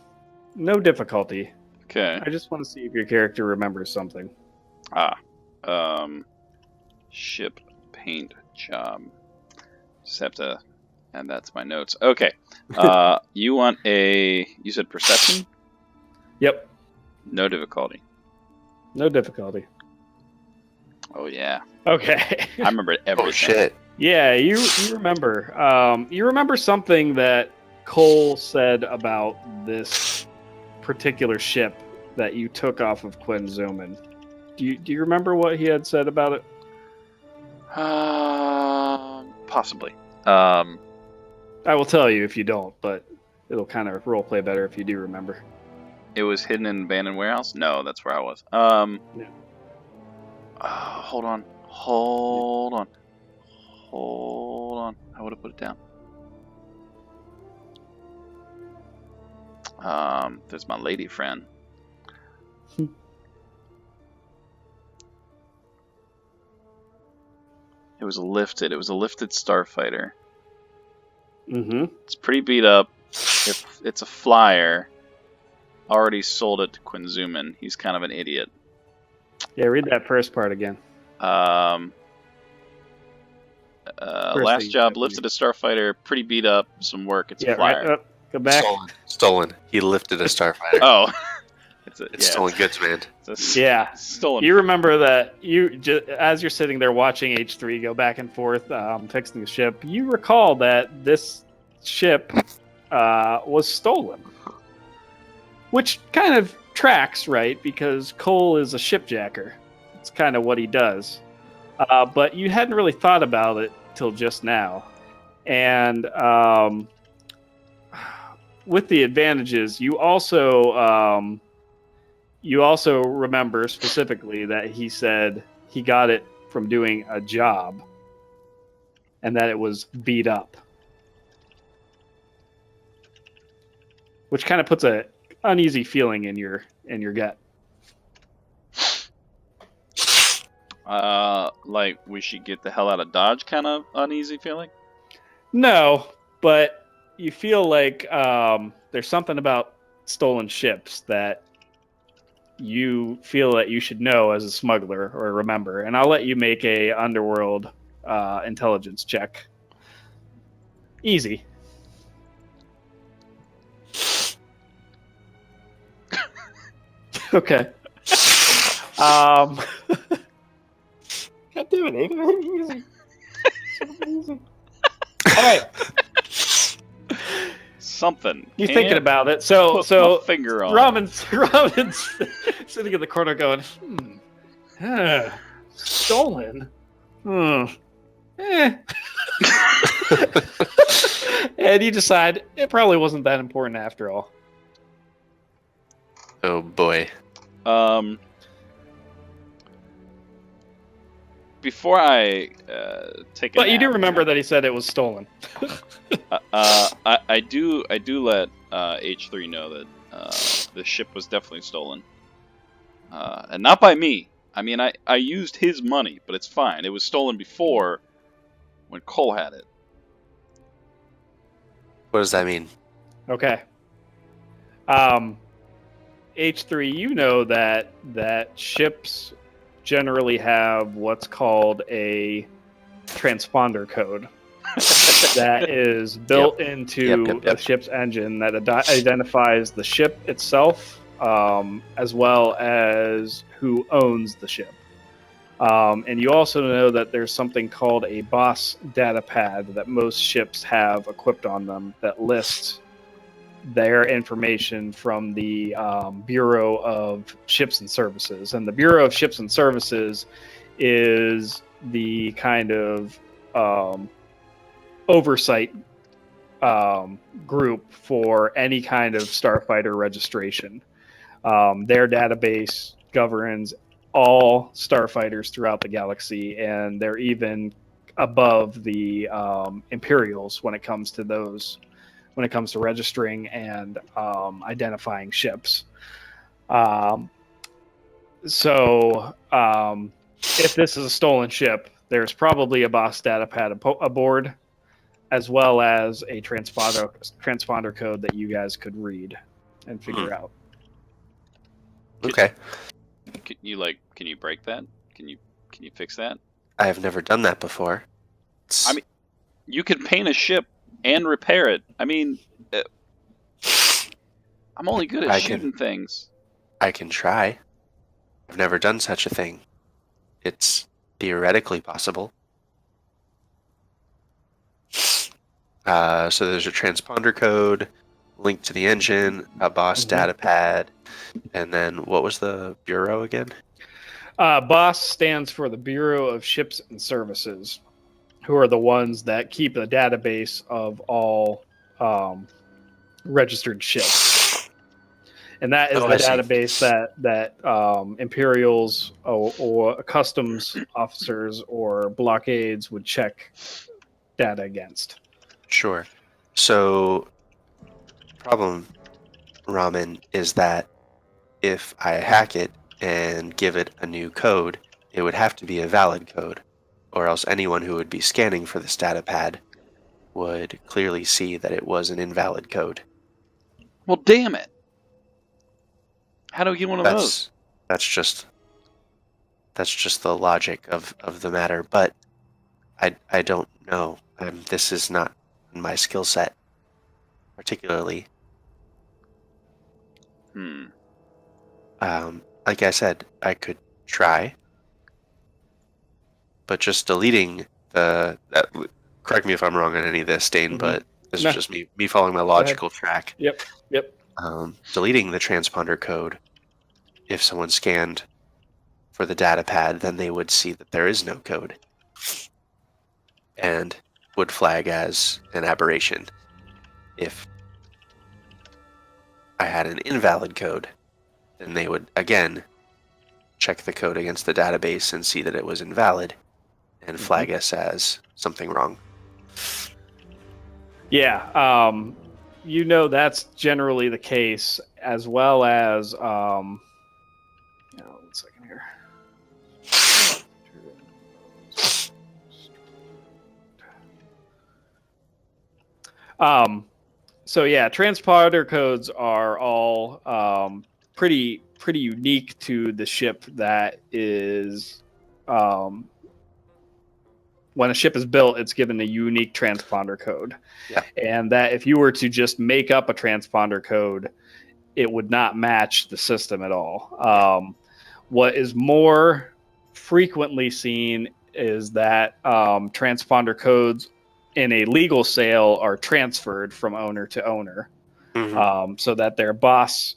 No difficulty. Okay. I just want to see if your character remembers something. Ship paint job. Just have to, and that's my notes. Okay. You want you said perception? Yep, No difficulty. no difficulty. Oh yeah, Okay. I remember everything. Oh shit! Yeah, you remember. You remember something that Cole said about this particular ship that you took off of Quinzuman. Do you remember what he had said about it? Possibly. I will tell you if you don't, but it'll kind of role play better if you do remember. It was hidden in an abandoned warehouse. No, that's where I was. Yeah. Hold on. I would have put it down. There's my lady friend. It was a lifted starfighter. Mm-hmm. It's pretty beat up. It's a flyer. Already sold it to Quinzuman. He's kind of an idiot. Yeah, read that first part again. Last thing job, that lifted a starfighter, pretty beat up, some work. It's Yeah, a flyer. right. Go back. Stolen. He lifted a starfighter. Oh, It's stolen goods, man. Yeah. Stolen. You remember that as you're sitting there watching H3 go back and forth, fixing the ship, you recall that this ship was stolen. Which kind of tracks, right? Because Cole is a shipjacker. It's kind of what he does. But you hadn't really thought about it till just now. And with the advantages, you also remember specifically that he said he got it from doing a job and that it was beat up. Which kind of puts a uneasy feeling in your gut. Like we should get the hell out of Dodge kind of uneasy feeling? No, but you feel like there's something about stolen ships that you feel that you should know as a smuggler or remember. And I'll let you make a underworld intelligence check. Easy. Okay. God damn it, Aiden. Easy. Easy. All right. Something. You're thinking about it. Put So my finger on. Robin's sitting in the corner going, stolen. And you decide it probably wasn't that important after all. Oh boy. Before I take a But you nap, do remember that he said it was stolen. I do let H3 know that the ship was definitely stolen, and not by me. I mean, I used his money, but it's fine. It was stolen before, when Cole had it. What does that mean? Okay. H3, you know that ships generally have what's called a transponder code that is built into a ship's engine that identifies the ship itself, as well as who owns the ship. And you also know that there's something called a boss data pad that most ships have equipped on them that lists their information from the Bureau of Ships and Services. And the Bureau of Ships and Services is the kind of oversight group for any kind of starfighter registration. Their database governs all starfighters throughout the galaxy, and they're even above the Imperials when it comes to those. When it comes to registering and identifying ships. So if this is a stolen ship, there's probably a boss data pad aboard. as well as a transponder code that you guys could read and figure out. Okay. Can you break that? Can you fix that? I have never done that before. I mean, you can paint a ship and repair it. I mean, I'm only good at shooting things. I can try. I've never done such a thing. It's theoretically possible. So there's a transponder code linked to the engine, a boss data pad, and then what was the bureau again? BOSS stands for the Bureau of Ships and Services, who are the ones that keep a database of all registered ships. And that is the database that Imperials or customs officers or blockades would check data against. Sure. So, problem, Ramen, is that if I hack it and give it a new code, it would have to be a valid code, or else anyone who would be scanning for this data pad would clearly see that it was an invalid code. Well, damn it. How do we get one of those? That's just the logic of the matter, but I don't know. This is not my skill set, particularly. Like I said, I could try, but just deleting correct me if I'm wrong on any of this, Dane, but this is just me following my logical track. Yep. Deleting the transponder code, if someone scanned for the data pad, then they would see that there is no code and would flag as an aberration. If I had an invalid code, then they would, again, check the code against the database and see that it was invalid and flag us as something wrong. Yeah, that's generally the case, as well as, one second here. So yeah, transponder codes are all pretty unique to the ship that is. When a ship is built, it's given a unique transponder code. Yeah. And that if you were to just make up a transponder code, it would not match the system at all. What is more frequently seen is that transponder codes in a legal sale are transferred from owner to owner, so that their boss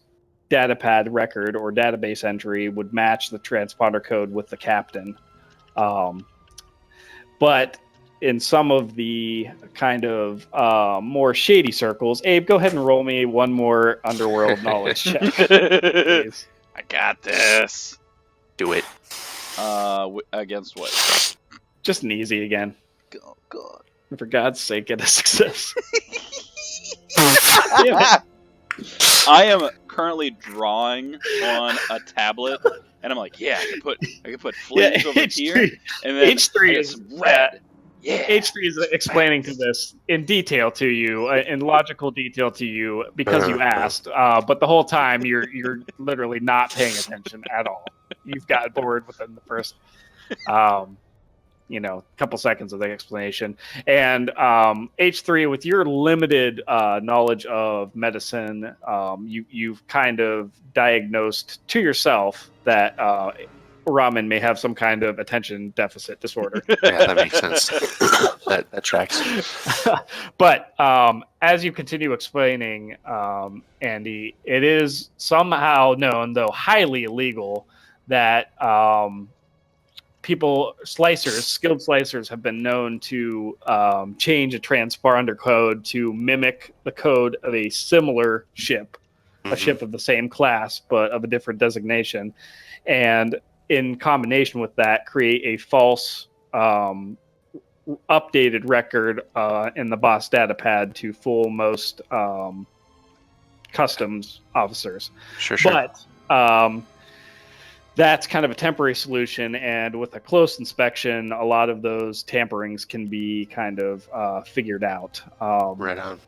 datapad record or database entry would match the transponder code with the captain. But in some of the kind of more shady circles, Abe, go ahead and roll me one more underworld knowledge check, please. I got this. Do it. Against what? Just an easy again. Oh, God. For God's sake, get a success. I am currently drawing on a tablet, and I'm like, yeah, I can put flames over here, and then H3 is red. Yeah. H3 is explaining to this in detail to you, in logical detail to you, because you asked. But the whole time, you're literally not paying attention at all. You've got bored within the first, couple seconds of the explanation. And H3, with your limited knowledge of medicine, you've kind of diagnosed to yourself that Ramen may have some kind of attention deficit disorder. Yeah, that makes sense. that tracks. But as you continue explaining, Andy, it is somehow known, though highly illegal, that skilled slicers have been known to change a transponder code to mimic the code of a similar ship, a ship of the same class, but of a different designation. And in combination with that, create a false updated record in the boss data pad to fool most customs officers. Sure. But that's kind of a temporary solution, and with a close inspection, a lot of those tamperings can be kind of figured out. Right on.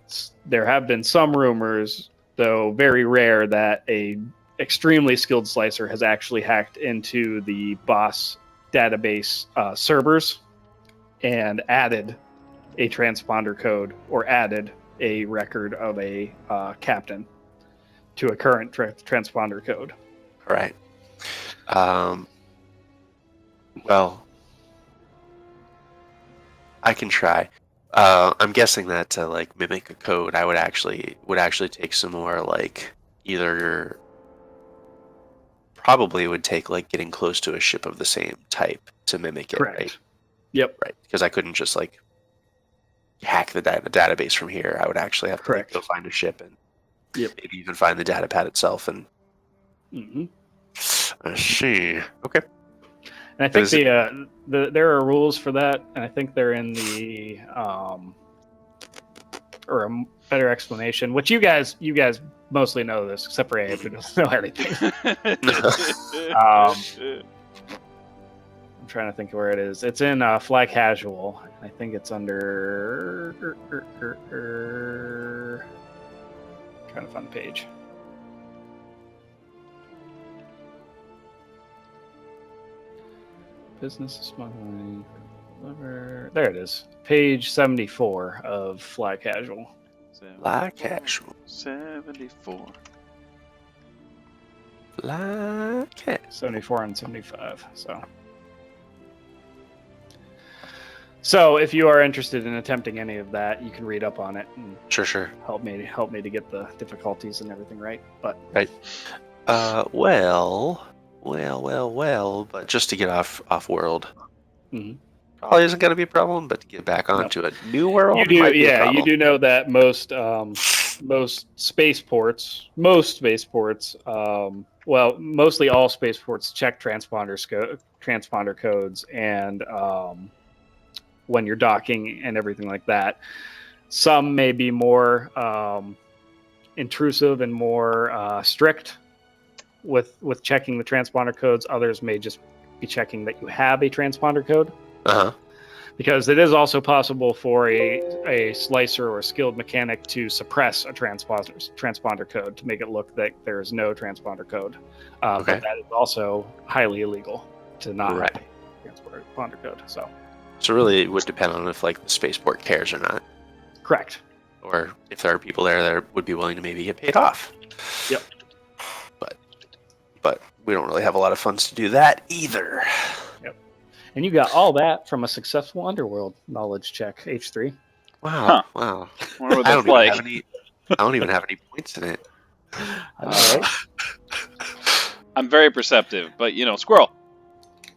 There have been some rumors, though very rare, that a extremely skilled slicer has actually hacked into the boss database servers and added a transponder code or added a record of a captain to a current transponder code. All right. Well, I can try. I'm guessing that to like mimic a code, I would actually take some more like either probably would take like getting close to a ship of the same type to mimic it, Correct. right? Yep. Right, because I couldn't just like hack the database from here. I would actually have to like, Correct. go find a ship and Yep. maybe even find the data pad itself. And Mm-hmm. I see. Okay. And I think Is it- there are rules for that, and I think they're in the or a better explanation, which you guys mostly know this, except for Abe, who doesn't know anything. I'm trying to think of where it is. It's in Fly Casual. I think it's under. Trying to find the page. Business smuggling. There it is. Page 74 of Fly Casual. Fly casual. 74. Fly casual. 74 and 75. So if you are interested in attempting any of that, you can read up on it and Sure. help me to get the difficulties and everything right. But Well, but just to get off world, Mhm. probably isn't going to be a problem. But to get back onto a new world, you do, might be a yeah, you problem. do know that most spaceports, well, mostly all spaceports check transponder codes, and when you're docking and everything like that. Some may be more intrusive and more strict with checking the transponder codes. Others may just be checking that you have a transponder code. Because it is also possible for a slicer or a skilled mechanic to suppress a transponder code to make it look that there is no transponder code. Okay. But that is also highly illegal to not Right. have a transponder code. So really, it would depend on if like the spaceport cares or not, correct. or if there are people there that would be willing to maybe get paid off. Yep. But we don't really have a lot of funds to do that either. And you got all that from a successful underworld knowledge check, H3. Wow. Huh. Wow. Wonder what I that's don't even like. have any. I don't even have any points in it. I know, right? I'm very perceptive, but squirrel.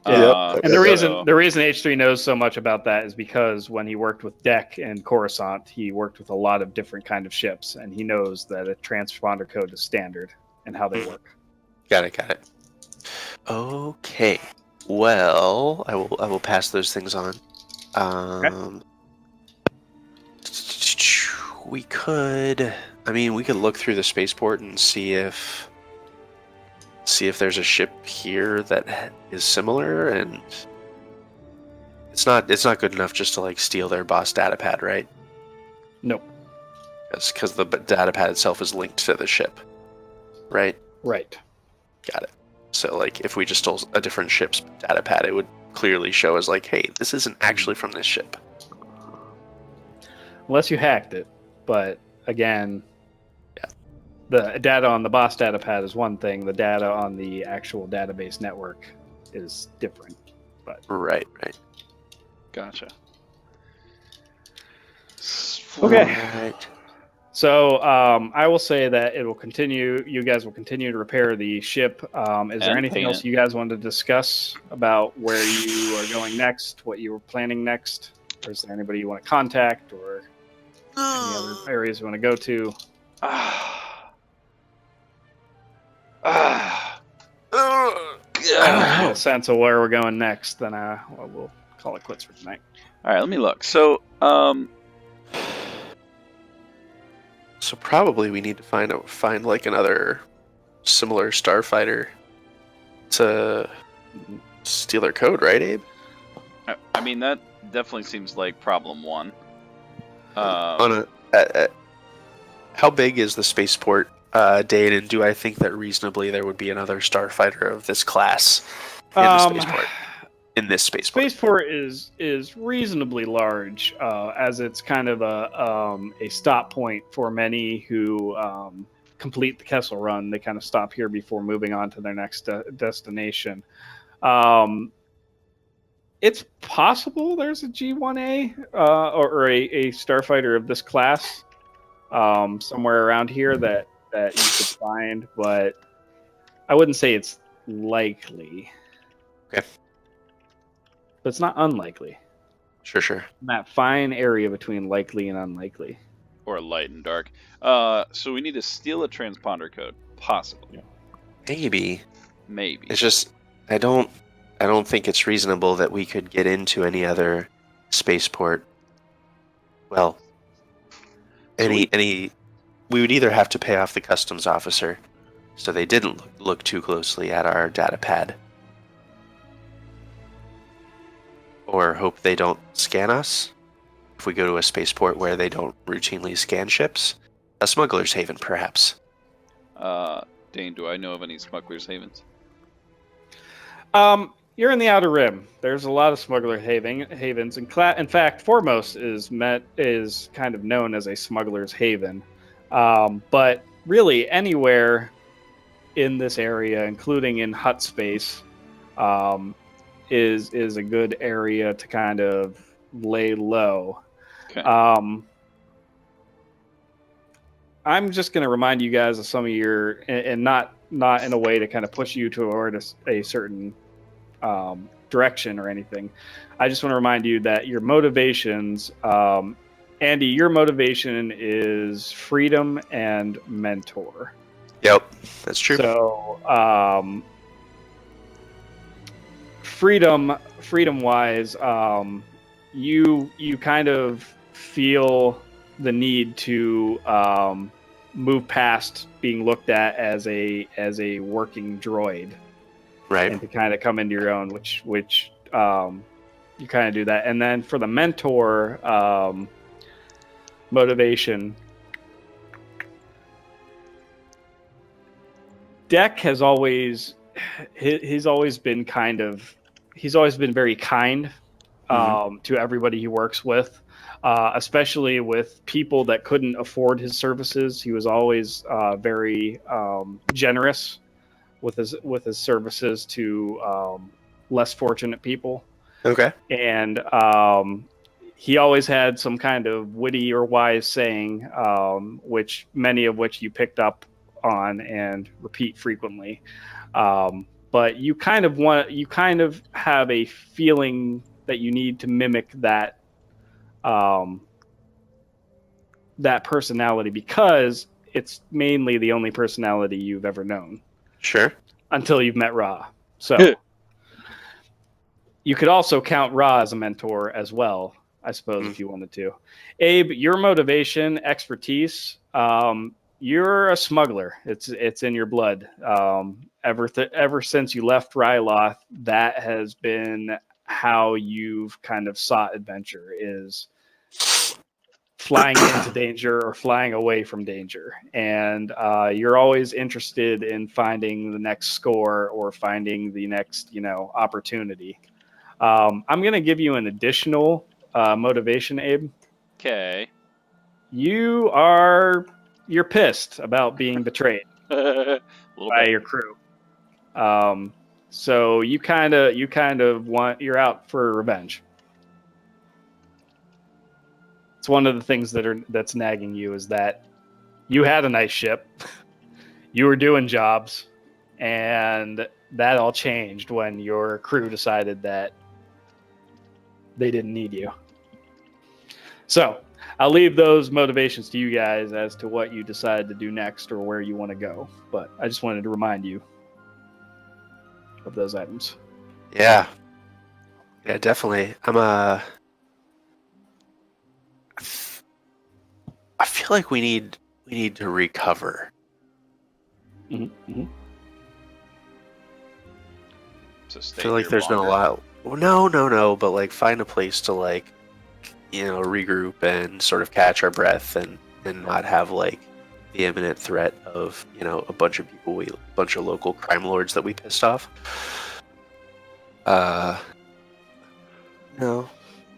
Yep. And the so- reason H3 knows so much about that is because when he worked with Deck and Coruscant, he worked with a lot of different kind of ships, and he knows that a transponder code is standard and how they work. Got it. Okay. Well, I will pass those things on. We could look through the spaceport and see if there's a ship here that is similar, and it's not good enough just to like steal their boss data pad, right? Nope. Because the data pad itself is linked to the ship, right? Right. Got it. So like if we just stole a different ship's data pad, it would clearly show as like, hey, this isn't actually from this ship. Unless you hacked it. But again, the data on the boss data pad is one thing. The data on the actual database network is different. But Right. Gotcha. Okay. Right. So I will say that it will continue. You guys will continue to repair the ship. Is there And anything paint else it. you guys wanted to discuss about where you are going next, what you were planning next? Or is there anybody you want to contact or any other areas you want to go to? I don't Get know. a sense of where we're going next, then we'll call it quits for tonight. All right, let me look. So, So probably we need to find like another similar starfighter It's a Steeler code, right, Abe? I mean, that definitely seems like problem one. On how big is the spaceport, Dane? And do I think that reasonably there would be another starfighter of this class in the spaceport? In this spaceport. Spaceport is reasonably large, as it's kind of a stop point for many who complete the Kessel Run. They kind of stop here before moving on to their next destination. It's possible there's a G1A or a starfighter of this class somewhere around here that you could find, but I wouldn't say it's likely. Okay. But it's not unlikely. Sure. In that fine area between likely and unlikely. Or light and dark. So we need to steal a transponder code. Possibly. Maybe. Maybe. It's just I don't think it's reasonable that we could get into any other spaceport. Well, we would either have to pay off the customs officer, so they didn't look too closely at our data pad, or hope they don't scan us if we go to a spaceport where they don't routinely scan ships. A smuggler's haven, perhaps. Dane, do I know of any smuggler's havens? You're in the Outer Rim. There's a lot of smuggler havens. In fact, Foremost is kind of known as a smuggler's haven. But really, anywhere in this area, including in hut space, is a good area to kind of lay low. Okay. I'm just going to remind you guys of some of your, and not in a way to kind of push you toward a certain direction or anything. I just want to remind you that your motivations, Andy, your motivation is freedom and mentor. Yep, that's true. So, freedom wise, you kind of feel the need to move past being looked at as a working droid, right? And to kind of come into your own, which you kind of do that. And then for the mentor motivation, Deck has always he's always been very kind to everybody he works with. Especially with people that couldn't afford his services. He was always very generous with his services to less fortunate people. Okay. And he always had some kind of witty or wise saying, which many of which you picked up on and repeat frequently. But you kind of have a feeling that you need to mimic that personality because it's mainly the only personality you've ever known. Sure. Until you've met Ra. So you could also count Ra as a mentor as well, I suppose, if you wanted to. Abe, your motivation, expertise, you're a smuggler. It's in your blood. Ever since you left Ryloth, that has been how you've kind of sought adventure, is flying into danger or flying away from danger. And you're always interested in finding the next score or finding the next, opportunity. I'm going to give you an additional motivation, Abe. Okay. You're pissed about being betrayed by your crew. So you kind of you're out for revenge. It's one of the things that's nagging you, is that you had a nice ship, you were doing jobs, and that all changed when your crew decided that they didn't need you. So I'll leave those motivations to you guys as to what you decide to do next or where you want to go. But I just wanted to remind you of those items. Yeah, definitely. I feel like we need to recover. Mm-hmm. to I stay feel like here there's been a longer. lot. Well, no, but like find a place to like, regroup and sort of catch our breath and not have like the imminent threat of a bunch of people, a bunch of local crime lords that we pissed off. Uh, no,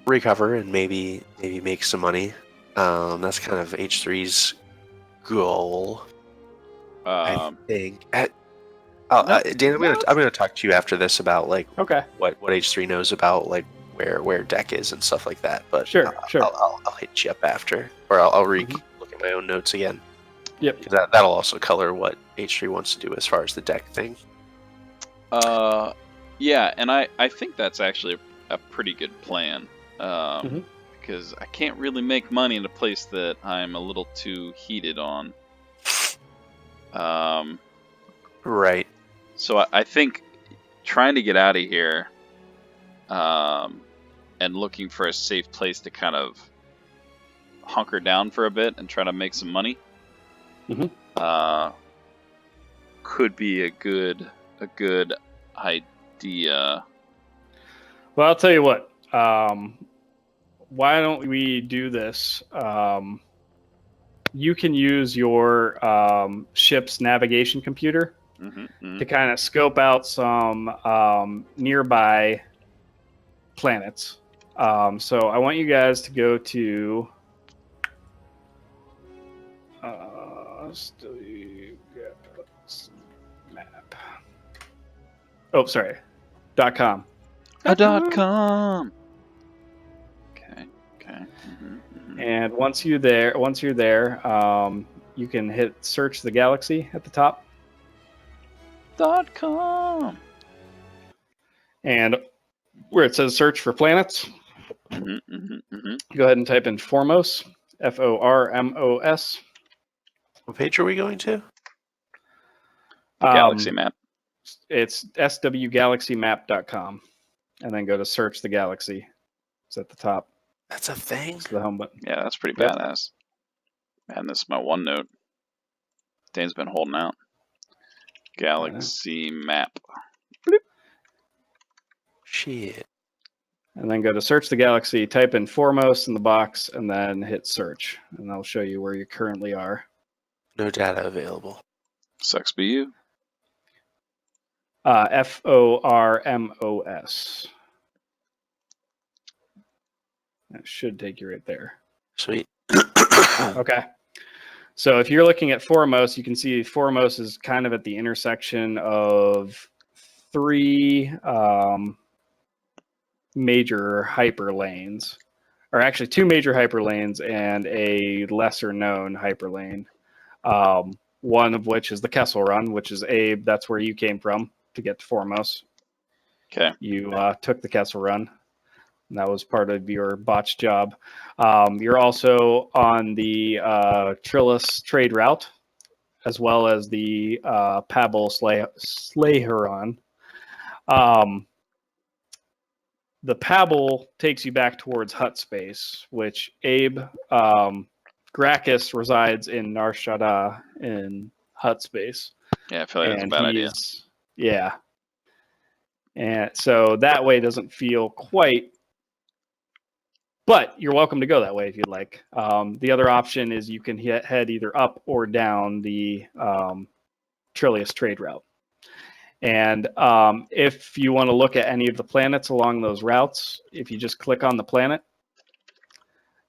recover and maybe make some money. That's kind of H3's goal, I think. Dan, I'm gonna talk to you after this about like Okay. what H3 knows about like where deck is and stuff like that. But Sure. I'll hit you up after, or I'll Mhm. look at my own notes again. Yep. Because that'll also color what H3 wants to do as far as the deck thing. Yeah, and I think that's actually a pretty good plan. Mhm. Because I can't really make money in a place that I'm a little too heated on. Right. So I think trying to get out of here, and looking for a safe place to kind of hunker down for a bit and try to make some money, Mhm. could be a good idea. Well, I'll tell you what. Why don't we do this? You can use your ship's navigation computer to kind of scope out some nearby planets. So I want you guys to go to map. Oh, sorry. .com. .com. Okay. And once you're there, you can hit search the galaxy at the top. .com. And where it says search for planets, go ahead and type in Formos, Formos. What page are we going to? Galaxy map. It's swgalaxymap.com. And then go to search the galaxy. It's at the top. That's a thing? It's the home button. Yeah, that's pretty badass. Man, this is my OneNote. Dane's been holding out. Galaxy map. Bloop. Shit. And then go to search the galaxy, type in Formos in the box, and then hit search. And that'll show you where you currently are. No data available. Sucks be you. Formos. That should take you right there. Sweet. Okay. So if you're looking at Formos, you can see Formos is kind of at the intersection of three major hyperlanes, or actually two major hyperlanes and a lesser known hyperlane. One of which is the Kessel Run, which is Abe. That's where you came from to get to Formos. Okay. You took the Kessel Run. And that was part of your botched job. You're also on the Trillis trade route, as well as the Pabble Slaheron. The Pabble takes you back towards Hut Space, which Abe Gracchus resides in Nar Shaddaa in Hut Space. Yeah, I feel like that's a bad idea. Yeah. And so that way doesn't feel quite, but you're welcome to go that way if you'd like. The other option is you can head either up or down the Trillius trade route. And if you want to look at any of the planets along those routes, if you just click on the planet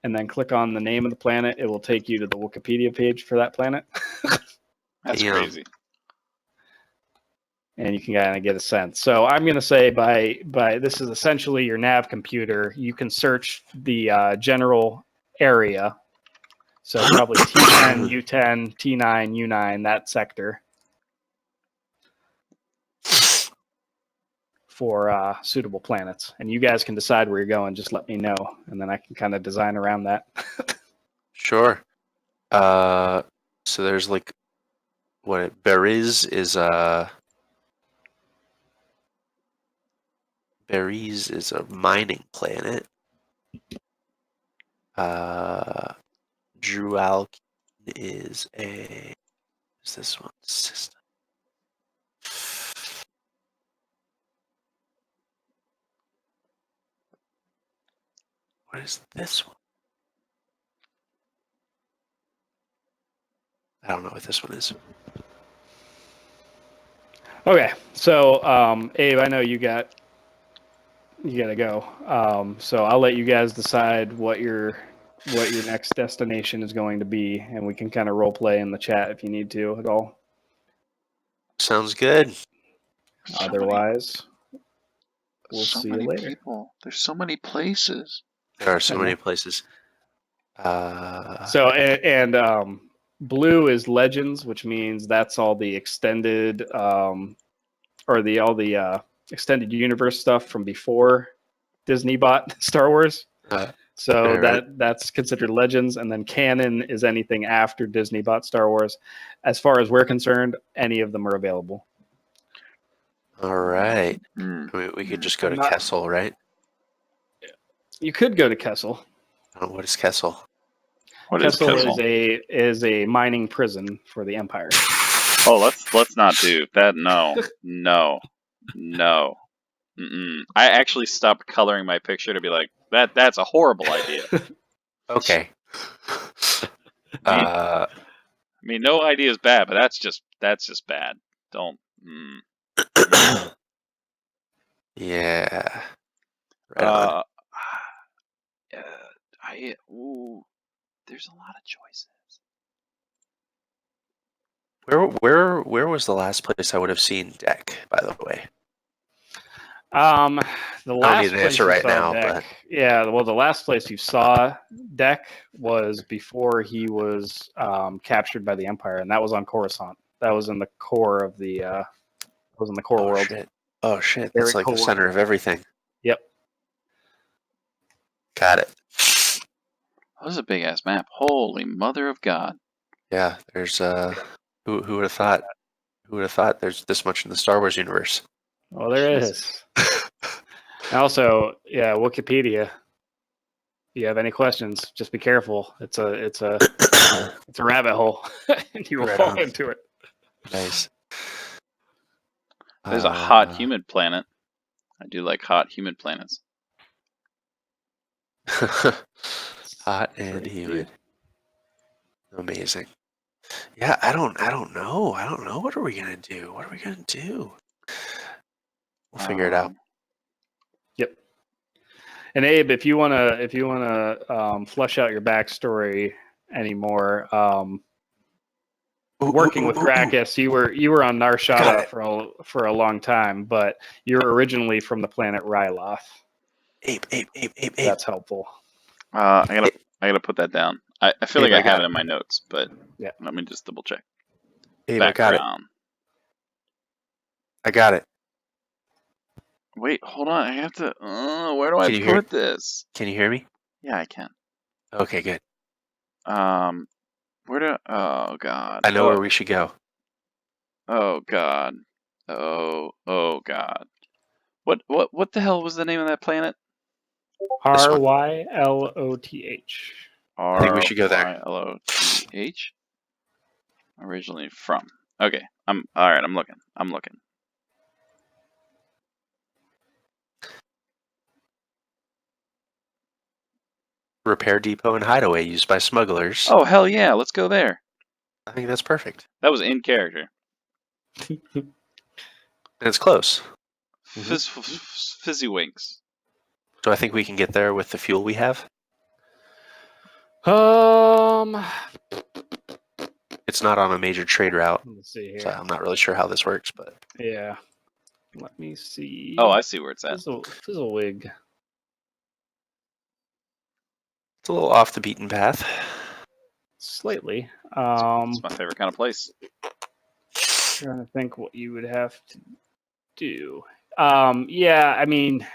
and then click on the name of the planet, it will take you to the Wikipedia page for that planet. That's crazy. And you can kind of get a sense. So I'm going to say by this is essentially your nav computer. You can search the general area. So probably T10, U10, T9, U9, that sector for suitable planets. And you guys can decide where you're going. Just let me know, and then I can kind of design around that. Sure. So there's like what Beriz is Beriz is a mining planet. Drualkin is this one system? What is this one? I don't know what this one is. Okay, so Abe, I know you gotta go. So I'll let you guys decide what your next destination is going to be, and we can kind of role play in the chat if you need to at all. Sounds good. Otherwise, we'll so see you many later. people. There's so many places. There are so I many know. places. So and blue is Legends, which means that's all the extended or all the extended universe stuff from before Disney bought Star Wars. So right. that's considered Legends, and then canon is anything after Disney bought Star Wars. As far as we're concerned, any of them are available. All right. Mm. We could just go to Not- Kessel, right? You could go to Kessel. What is Kessel? What is Kessel Kessel? is a mining prison for the Empire. Oh, let's not do that. No. Mm-mm. I actually stopped coloring my picture to be like, that's a horrible idea. Okay. I mean, no idea is bad, but that's just bad. Don't. Yeah. Right on. There's a lot of choices. Where was the last place I would have seen Deck, by the way? The I don't last need an place answer you right saw now, Deck, but yeah, well, the last place you saw Deck was before he was captured by the Empire, and that was on Coruscant. That was in the core of the core world. shit. Oh shit, Very that's like the core. center of everything. Yep. Got it. That was a big ass map. Holy mother of God. Yeah, there's who would have thought? Who would have thought there's this much in the Star Wars universe? Well, there is. And also, yeah, Wikipedia. If you have any questions, just be careful. It's a rabbit hole, and you will Right fall on. into it. Nice. There's a hot humid planet. I do like hot humid planets. Hot and humid. Amazing. Yeah, I don't know. I don't know. What are we gonna do? What are we gonna do? We'll figure it out. Yep. And Abe, if you wanna flush out your backstory anymore, working with Gracchus, you were on Narshada for a long time, but you're originally from the planet Ryloth. Ape. That's helpful. I gotta put that down. I feel Abe, like I I have got it in my notes, but Yeah. let me just double check. Abe, I got it. Background. I got it. Wait, hold on. I have to. Where do I Can you hear put this? Can you hear me? Yeah, I can. Okay, good. Where do? Oh God. I know where we should go. Oh God. Oh God. What the hell was the name of that planet? This one. Ryloth. I think we should go there. Ryloth. Originally from. Okay. All right. I'm looking. Repair depot and hideaway used by smugglers. Oh hell yeah! Let's go there. I think that's perfect. That was in character. And it's close. Fizzy winks. So I think we can get there with the fuel we have. It's not on a major trade route, Let's see here. so I'm not really sure how this works, but Yeah. Let me see. Oh, I see where it's at. Fizzlewig. it's a little off the beaten path. Slightly. It's my favorite kind of place. Trying to think what you would have to do. Yeah, I mean,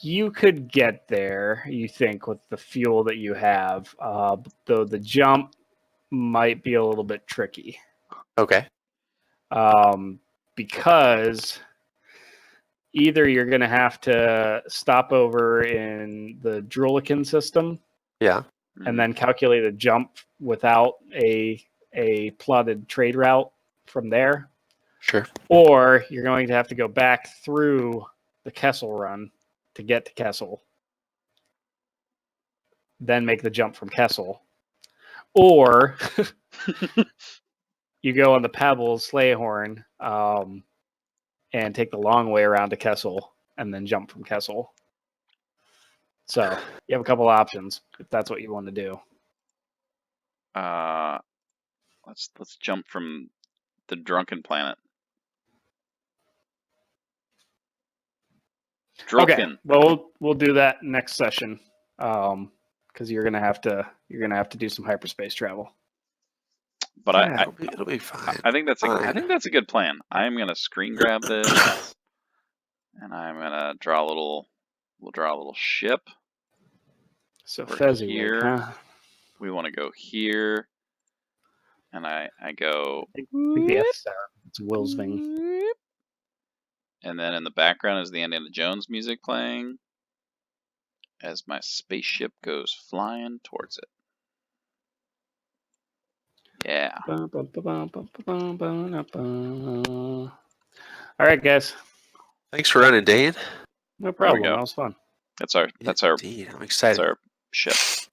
you could get there, you think, with the fuel that you have, though the jump might be a little bit tricky. Okay. Because either you're going to have to stop over in the Drulican system, Yeah. and then calculate a jump without a plotted trade route from there. Sure. Or you're going to have to go back through the Kessel Run to get to Kessel, then make the jump from Kessel, or you go on the Pebbles sleigh horn and take the long way around to Kessel and then jump from Kessel. So you have a couple options if that's what you want to do. Let's jump from the Drunken Planet. Drunken. Okay, well we'll do that next session because you're gonna have to do some hyperspace travel. But Yeah, it'll be fine. I think that's Fine. I think that's a good plan. I'm gonna screen grab this, and I'm gonna draw a little. We'll draw a little ship. So We're Fezziwig, here. huh? We want to go here, and I go. I think the F sound. It's Wilsving. And then in the background is the Indiana Jones music playing as my spaceship goes flying towards it. Yeah. All right, guys. Thanks for running, Dane. No problem. go. That was fun. That's our Indeed, I'm excited. that's our ship.